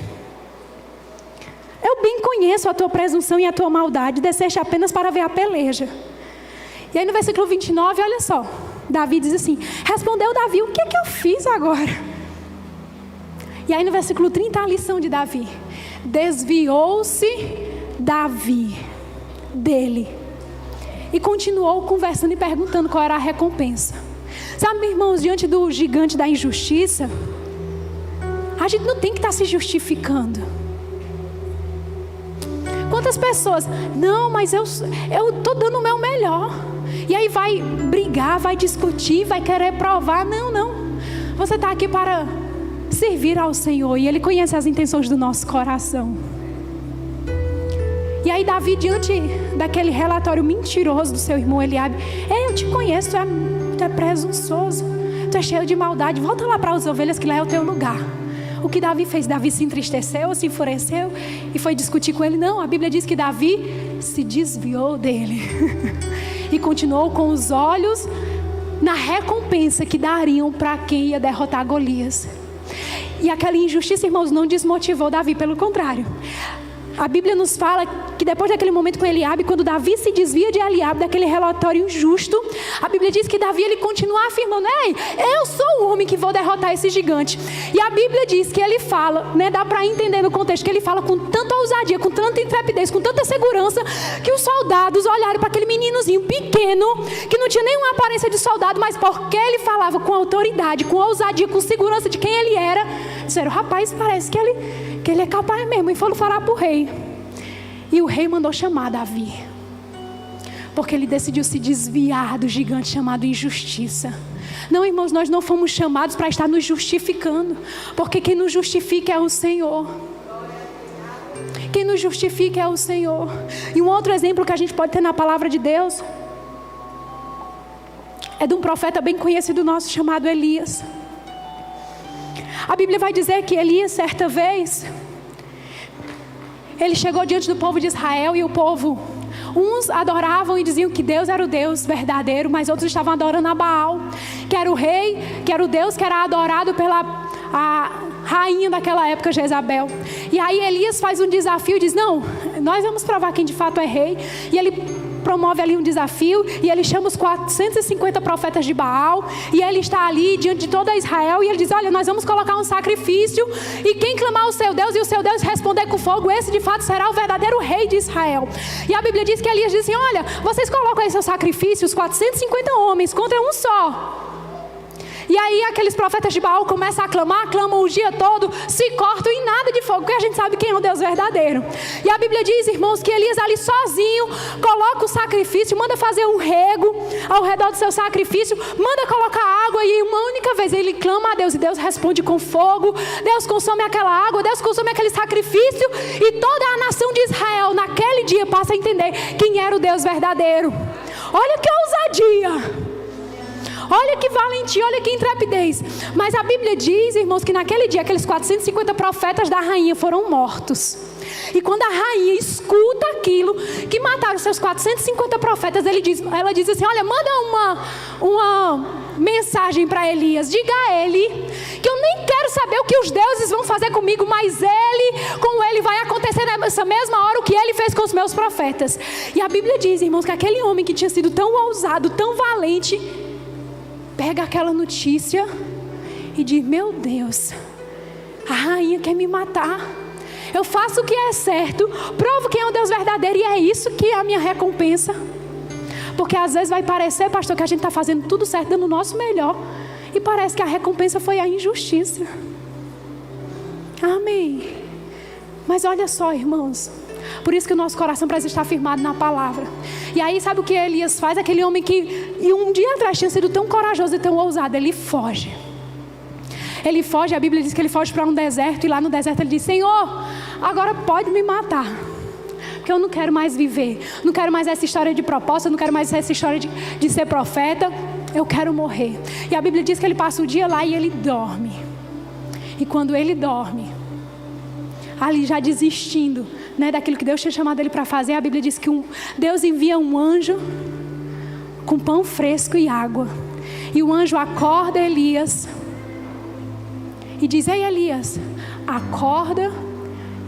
Eu bem conheço a tua presunção e a tua maldade, desceste apenas para ver a peleja. E aí no versículo 29, olha só, Davi diz assim: respondeu Davi, o que é que eu fiz agora? E aí no versículo 30, a lição de Davi: desviou-se Davi dele e continuou conversando e perguntando qual era a recompensa. Sabe, irmãos, diante do gigante da injustiça, a gente não tem que estar se justificando. Quantas pessoas, não, mas eu estou dando o meu melhor. E aí vai brigar, vai discutir, vai querer provar. Não. Você está aqui para servir ao Senhor. E Ele conhece as intenções do nosso coração. E aí Davi, diante daquele relatório mentiroso do seu irmão Eliabe: eu te conheço, tu é presunçoso, tu é cheio de maldade. Volta lá para as ovelhas, que lá é o teu lugar. O que Davi fez? Davi se entristeceu, se enfureceu e foi discutir com ele? Não, a Bíblia diz que Davi se desviou dele e continuou com os olhos na recompensa que dariam para quem ia derrotar Golias. E aquela injustiça, irmãos, não desmotivou Davi, pelo contrário. A Bíblia nos fala que depois daquele momento com Eliabe, quando Davi se desvia de Eliabe, daquele relatório injusto, a Bíblia diz que Davi, ele continua afirmando: ei, eu sou o homem que vou derrotar esse gigante. E a Bíblia diz que ele fala, dá para entender no contexto, que ele fala com tanta ousadia, com tanta intrepidez, com tanta segurança, que os soldados olharam para aquele meninozinho pequeno, que não tinha nenhuma aparência de soldado, mas porque ele falava com autoridade, com ousadia, com segurança de quem ele era, disseram: rapaz, parece que ele é capaz mesmo. E foram falar para o rei. E o rei mandou chamar Davi, porque ele decidiu se desviar do gigante chamado injustiça. Não, irmãos, nós não fomos chamados para estar nos justificando, porque quem nos justifica é o Senhor. Quem nos justifica é o Senhor. E um outro exemplo que a gente pode ter na palavra de Deus é de um profeta bem conhecido nosso chamado Elias. A Bíblia vai dizer que Elias, certa vez, ele chegou diante do povo de Israel, e o povo, uns adoravam e diziam que Deus era o Deus verdadeiro, mas outros estavam adorando a Baal, que era o rei, que era o Deus que era adorado pela a rainha daquela época, Jezabel. E aí Elias faz um desafio e diz: não, nós vamos provar quem de fato é rei. E ele promove ali um desafio, e ele chama os 450 profetas de Baal, e ele está ali diante de toda Israel, e ele diz: olha, nós vamos colocar um sacrifício, e quem clamar ao seu Deus, e o seu Deus responder com fogo, esse de fato será o verdadeiro rei de Israel. E a Bíblia diz que Elias diz assim: olha, vocês colocam aí seus sacrifícios, 450 homens contra um só. E aí aqueles profetas de Baal começam a clamar, clamam o dia todo, se cortam em nada de fogo, porque a gente sabe quem é o Deus verdadeiro. E a Bíblia diz, irmãos, que Elias ali sozinho coloca o sacrifício, manda fazer um rego ao redor do seu sacrifício, manda colocar água, e uma única vez ele clama a Deus, e Deus responde com fogo, Deus consome aquela água, Deus consome aquele sacrifício, e toda a nação de Israel naquele dia passa a entender quem era o Deus verdadeiro. Olha que ousadia! Olha que valentia, olha que intrepidez. Mas a Bíblia diz, irmãos, que naquele dia aqueles 450 profetas da rainha foram mortos. E quando a rainha escuta aquilo, que mataram seus 450 profetas, ela diz assim, olha, manda uma mensagem para Elias, diga a ele que eu nem quero saber o que os deuses vão fazer comigo, mas com ele vai acontecer nessa mesma hora o que ele fez com os meus profetas. E a Bíblia diz, irmãos, que aquele homem que tinha sido tão ousado, tão valente, pega aquela notícia e diz, meu Deus, a rainha quer me matar. Eu faço o que é certo, provo quem é o Deus verdadeiro, e é isso que é a minha recompensa. Porque às vezes vai parecer, pastor, que a gente está fazendo tudo certo, dando o nosso melhor, e parece que a recompensa foi a injustiça. Amém. Mas olha só, irmãos, por isso que o nosso coração precisa estar firmado na palavra. E aí sabe o que Elias faz? Aquele homem que um dia atrás tinha sido tão corajoso e tão ousado, ele foge. Ele foge, a Bíblia diz que ele foge para um deserto, e lá no deserto ele diz, Senhor, agora pode me matar, porque eu não quero mais viver, não quero mais essa história de propósito, não quero mais essa história de ser profeta, eu quero morrer. E a Bíblia diz que ele passa o dia lá e ele dorme. E quando ele dorme, ali já desistindo, né, daquilo que Deus tinha chamado ele para fazer, a Bíblia diz que Deus envia um anjo com pão fresco e água. E o anjo acorda Elias e diz, ei Elias, acorda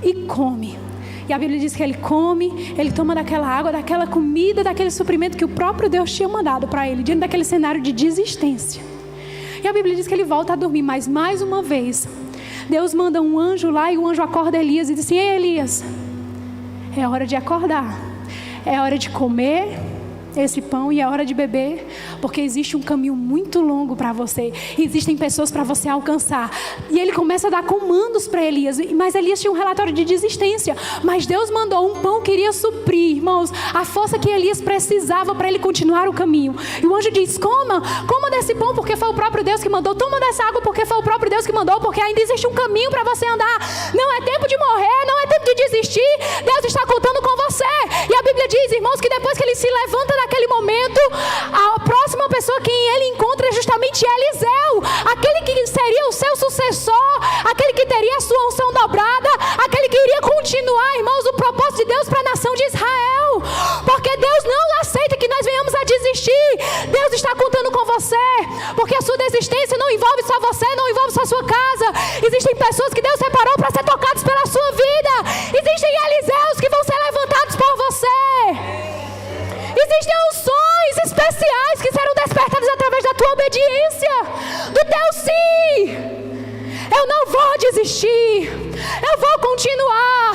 e come. E a Bíblia diz que ele come, ele toma daquela água, daquela comida, daquele suprimento que o próprio Deus tinha mandado para ele, diante daquele cenário de desistência. E a Bíblia diz que ele volta a dormir, mas mais uma vez, Deus manda um anjo lá, e o anjo acorda Elias e diz assim, ei Elias, é hora de acordar, é hora de comer esse pão e é hora de beber, porque existe um caminho muito longo para você, existem pessoas para você alcançar. E ele começa a dar comandos para Elias, mas Elias tinha um relatório de desistência, mas Deus mandou um pão que iria suprir, irmãos, a força que Elias precisava para ele continuar o caminho. E o anjo diz, coma desse pão porque foi o próprio Deus que mandou, toma dessa água porque foi o próprio Deus que mandou, porque ainda existe um caminho para você andar, não é tempo de morrer, não é tempo de desistir, Deus está contando com você. E a Bíblia diz, irmãos, que depois que ele se levanta naquele momento, a próxima pessoa que ele encontra é justamente Eliseu, aquele que seria o seu sucessor, aquele que teria a sua unção dobrada, aquele que iria continuar, irmãos, o propósito de Deus para a nação de Israel, porque Deus não aceita que nós venhamos a desistir. Deus está contando com você, porque a sua desistência não envolve só você, não envolve só a sua casa. Existem pessoas que Deus separou para ser tocadas pela sua vida, existem Eliseus que vão ser levantados por você. Existem unções especiais que serão despertadas através da tua obediência, do teu sim. Eu não vou desistir, eu vou continuar,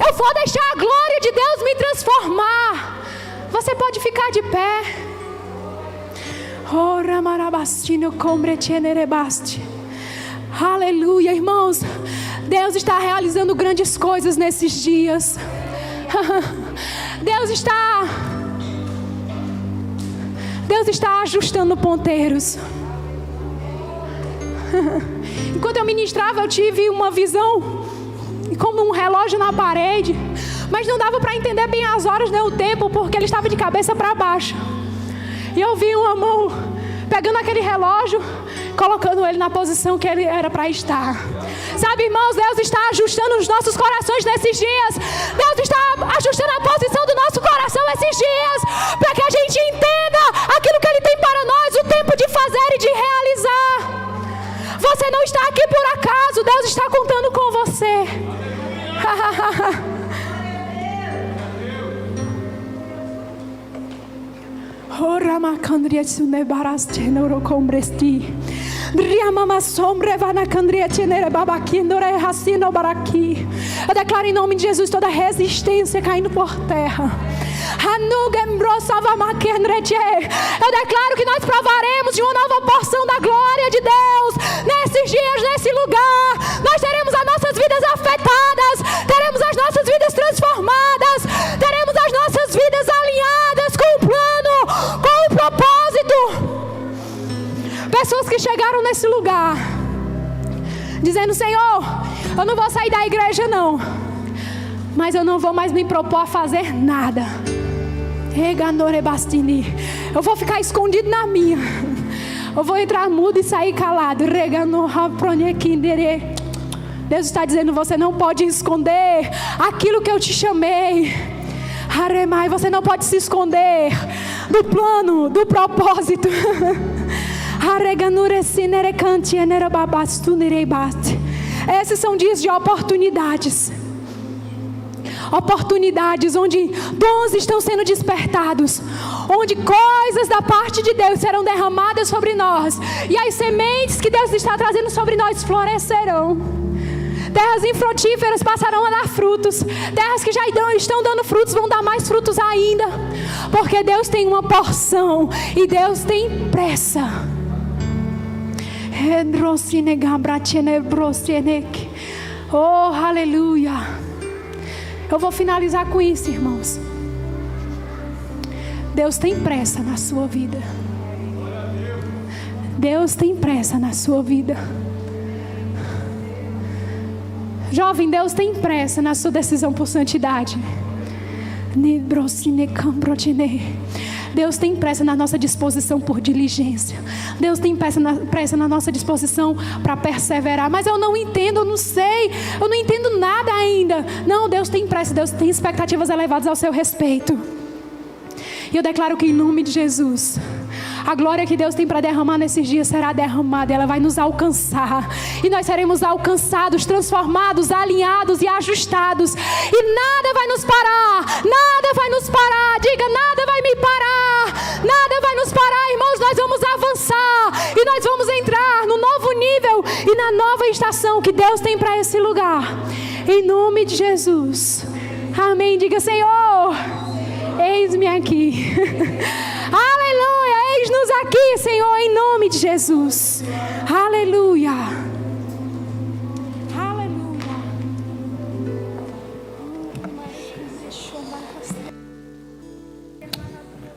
eu vou deixar a glória de Deus me transformar. Você pode ficar de pé. Aleluia, irmãos. Deus está realizando grandes coisas nesses dias. Deus está ajustando ponteiros. Enquanto eu ministrava, eu tive uma visão como um relógio na parede, mas não dava para entender bem as horas nem o tempo, porque ele estava de cabeça para baixo. E eu vi uma mão pegando aquele relógio, colocando ele na posição que ele era para estar. Sabe, irmãos, Deus está ajustando os nossos corações nesses dias. Deus está ajustando a posição do nosso coração nesses dias, para que a gente entenda aquilo que Ele tem para nós, o tempo de fazer e de realizar. Você não está aqui por acaso, Deus está contando com você. Eu declaro em nome de Jesus toda resistência caindo por terra. Eu declaro que nós provaremos de uma nova porção da glória de Deus nesses dias, nesse lugar. Nós teremos as nossas vidas afetadas, teremos as nossas vidas transformadas, teremos as nossas vidas alinhadas com o plano, com o propósito. Pessoas que chegaram nesse lugar dizendo: Senhor, eu não vou sair da igreja não, mas eu não vou mais me propor a fazer nada. Eu vou ficar escondido na minha. Eu vou entrar mudo e sair calado. Deus está dizendo: você não pode esconder aquilo que eu te chamei. Você não pode se esconder do plano, do propósito. Esses são dias de oportunidades. Oportunidades onde dons estão sendo despertados, onde coisas da parte de Deus serão derramadas sobre nós, e as sementes que Deus está trazendo sobre nós florescerão. Terras infrutíferas passarão a dar frutos. Terras que já estão dando frutos vão dar mais frutos ainda, porque Deus tem uma porção e Deus tem pressa. Oh, aleluia. Eu vou finalizar com isso, irmãos. Deus tem pressa na sua vida. Deus tem pressa na sua vida. Jovem, Deus tem pressa na sua decisão por santidade. Deus tem pressa na nossa disposição por diligência. Deus tem pressa na nossa disposição para perseverar. Mas eu não entendo, eu não sei, eu não entendo nada ainda. Não, Deus tem pressa, Deus tem expectativas elevadas ao seu respeito. E eu declaro que em nome de Jesus, a glória que Deus tem para derramar nesses dias será derramada. Ela vai nos alcançar. E nós seremos alcançados, transformados, alinhados e ajustados. E nada vai nos parar. Nada vai nos parar. Diga: nada vai me parar. Nada vai nos parar, irmãos. Nós vamos avançar. E nós vamos entrar no novo nível e na nova estação que Deus tem para esse lugar. Em nome de Jesus. Amém. Diga: Senhor, eis-me aqui. Aleluia. Eis-nos aqui, Senhor, em nome de Jesus. Aleluia. Aleluia.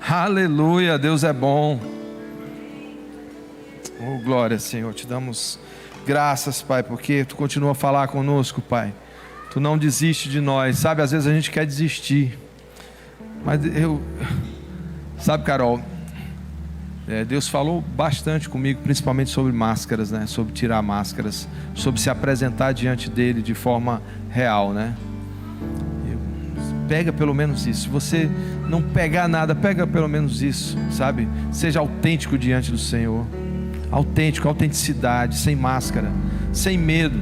Aleluia, Deus é bom. Oh, glória, Senhor, te damos graças, Pai, porque Tu continua a falar conosco, Pai. Tu não desiste de nós, sabe, às vezes a gente quer desistir, mas sabe, Carol, Deus falou bastante comigo, principalmente sobre máscaras, né? Sobre tirar máscaras, sobre se apresentar diante dele de forma real, né? Pega pelo menos isso. Se você não pegar nada, pega pelo menos isso, sabe? Seja autêntico diante do Senhor. Autêntico, autenticidade, sem máscara, sem medo.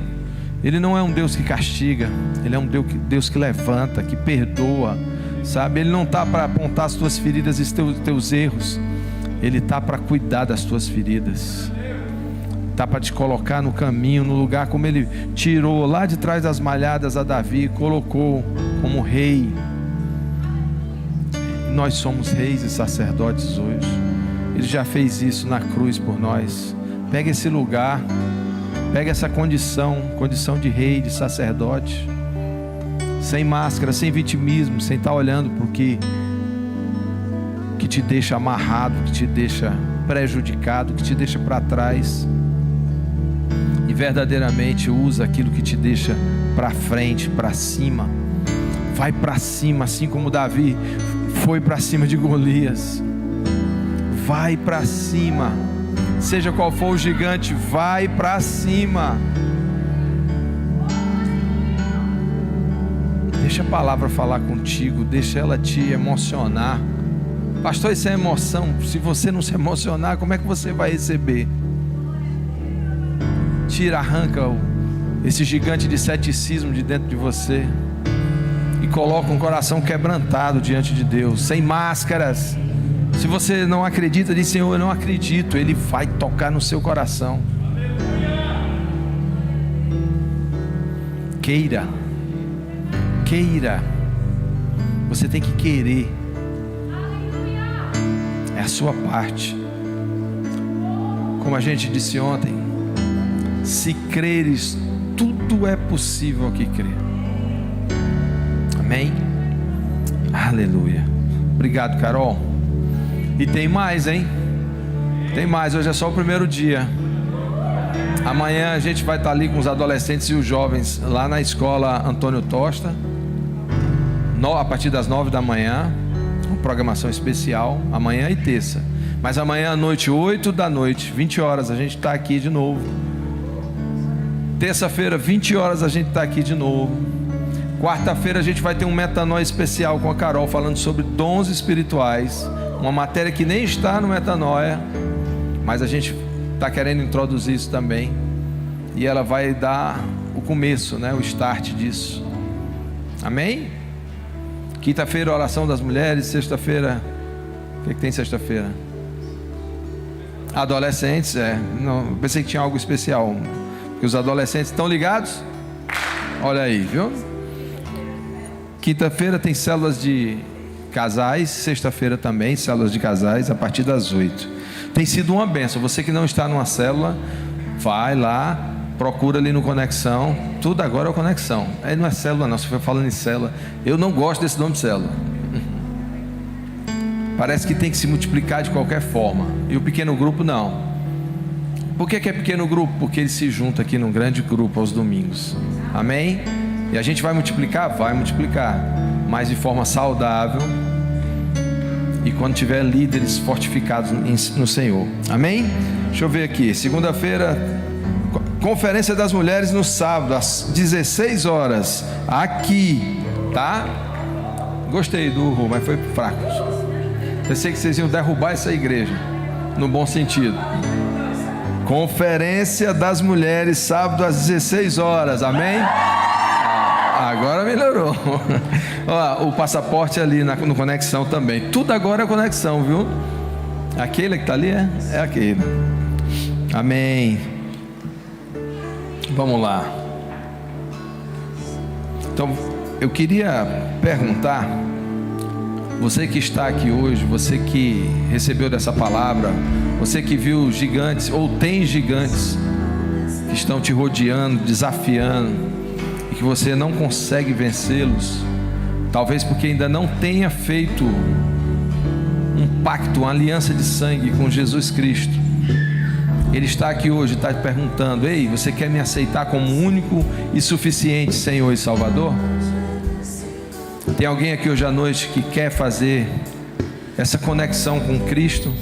Ele não é um Deus que castiga, Ele é um Deus que levanta, que perdoa, sabe? Ele não está para apontar as tuas feridas e os teus erros. Ele está para cuidar das tuas feridas. Está para te colocar no caminho, no lugar como Ele tirou lá de trás das malhadas a Davi, colocou como rei. Nós somos reis e sacerdotes hoje. Ele já fez isso na cruz por nós. Pega esse lugar, pega essa condição de rei, de sacerdote, sem máscara, sem vitimismo, sem estar olhando para o que te deixa amarrado, que te deixa prejudicado, que te deixa para trás, e verdadeiramente usa aquilo que te deixa para frente, para cima. Vai para cima, assim como Davi foi para cima de Golias. Vai para cima, seja qual for o gigante, vai para cima. Deixa a palavra falar contigo, deixa ela te emocionar. Pastor, isso é emoção. Se você não se emocionar, como é que você vai receber? Arranca esse gigante de ceticismo de dentro de você e coloca um coração quebrantado diante de Deus, sem máscaras. Se você não acredita, diz: Senhor, eu não acredito. Ele vai tocar no seu coração. Queira. Você tem que querer. É a sua parte. Como a gente disse ontem, se creres, tudo é possível ao que crer. Amém? Aleluia. Obrigado, Carol. E tem mais, hein? Tem mais, hoje é só o primeiro dia. Amanhã a gente vai estar ali com os adolescentes e os jovens lá na escola Antônio Tosta, a partir das 9 da manhã, uma programação especial, amanhã e terça. Mas amanhã à noite, 8 da noite, 20 horas, a gente está aqui de novo. Terça-feira, 20 horas, a gente está aqui de novo. Quarta-feira a gente vai ter um Metanoia especial com a Carol, falando sobre dons espirituais, uma matéria que nem está no Metanoia, mas a gente está querendo introduzir isso também, e ela vai dar o começo, né, o start disso. Amém? Quinta-feira, oração das mulheres. Sexta-feira, o que tem sexta-feira? Adolescentes, não, eu pensei que tinha algo especial, porque os adolescentes estão ligados? Olha aí, viu? Quinta-feira tem células de casais, sexta-feira também, células de casais, a partir das 8. Tem sido uma bênção. Você que não está numa célula, vai lá, procura ali no Conexão. Tudo agora é Conexão. Aí não é célula não, se for falando em célula. Eu não gosto desse nome de célula. Parece que tem que se multiplicar de qualquer forma. E o pequeno grupo não. Por que é pequeno grupo? Porque ele se junta aqui num grande grupo aos domingos. Amém? E a gente vai multiplicar? Vai multiplicar, mas de forma saudável, e quando tiver líderes fortificados no Senhor. Amém? Deixa eu ver aqui, segunda-feira, Conferência das Mulheres no sábado, às 16 horas, aqui, tá? Gostei do Ru, mas foi fraco. Pensei que vocês iam derrubar essa igreja, no bom sentido. Conferência das Mulheres, sábado às 16 horas, amém? Agora melhorou. Ó, o passaporte ali no Conexão também. Tudo agora é Conexão, viu? Aquele que está ali é aquele. Amém. Vamos lá. Então, eu queria perguntar, você que está aqui hoje, você que recebeu dessa palavra, você que viu gigantes ou tem gigantes que estão te rodeando, desafiando, e que você não consegue vencê-los, talvez porque ainda não tenha feito um pacto, uma aliança de sangue com Jesus Cristo. Ele está aqui hoje, está te perguntando: ei, você quer me aceitar como único e suficiente Senhor e Salvador? Tem alguém aqui hoje à noite que quer fazer essa conexão com Cristo,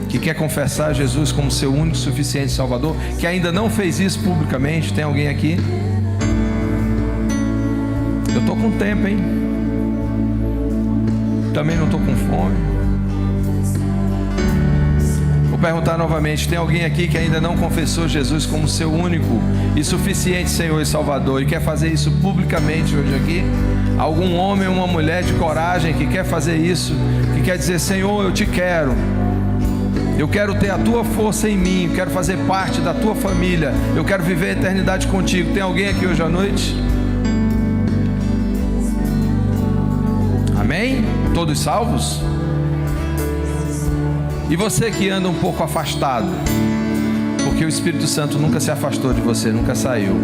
que quer confessar Jesus como seu único, suficiente Salvador, que ainda não fez isso publicamente? Tem alguém aqui? Eu estou com tempo, hein? Também não estou com fome. Vou perguntar novamente: tem alguém aqui que ainda não confessou Jesus como seu único e suficiente Senhor e Salvador, e quer fazer isso publicamente hoje aqui? Algum homem ou uma mulher de coragem que quer fazer isso, que quer dizer: Senhor, eu te quero, eu quero ter a tua força em mim, eu quero fazer parte da tua família, eu quero viver a eternidade contigo. Tem alguém aqui hoje à noite? Amém? Todos salvos? E você que anda um pouco afastado, porque o Espírito Santo nunca se afastou de você, nunca saiu.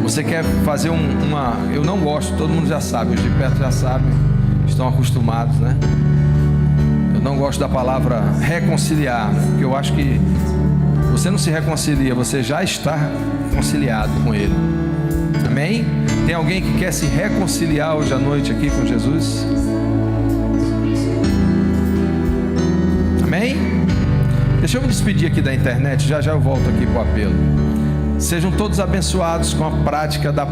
Você quer fazer eu não gosto, todo mundo já sabe, os de perto já sabem, estão acostumados, né? Eu não gosto da palavra reconciliar, né? Porque eu acho que você não se reconcilia, você já está reconciliado com Ele. Amém? Tem alguém que quer se reconciliar hoje à noite aqui com Jesus? Amém? Deixa eu me despedir aqui da internet, já eu volto aqui para o apelo. Sejam todos abençoados com a prática da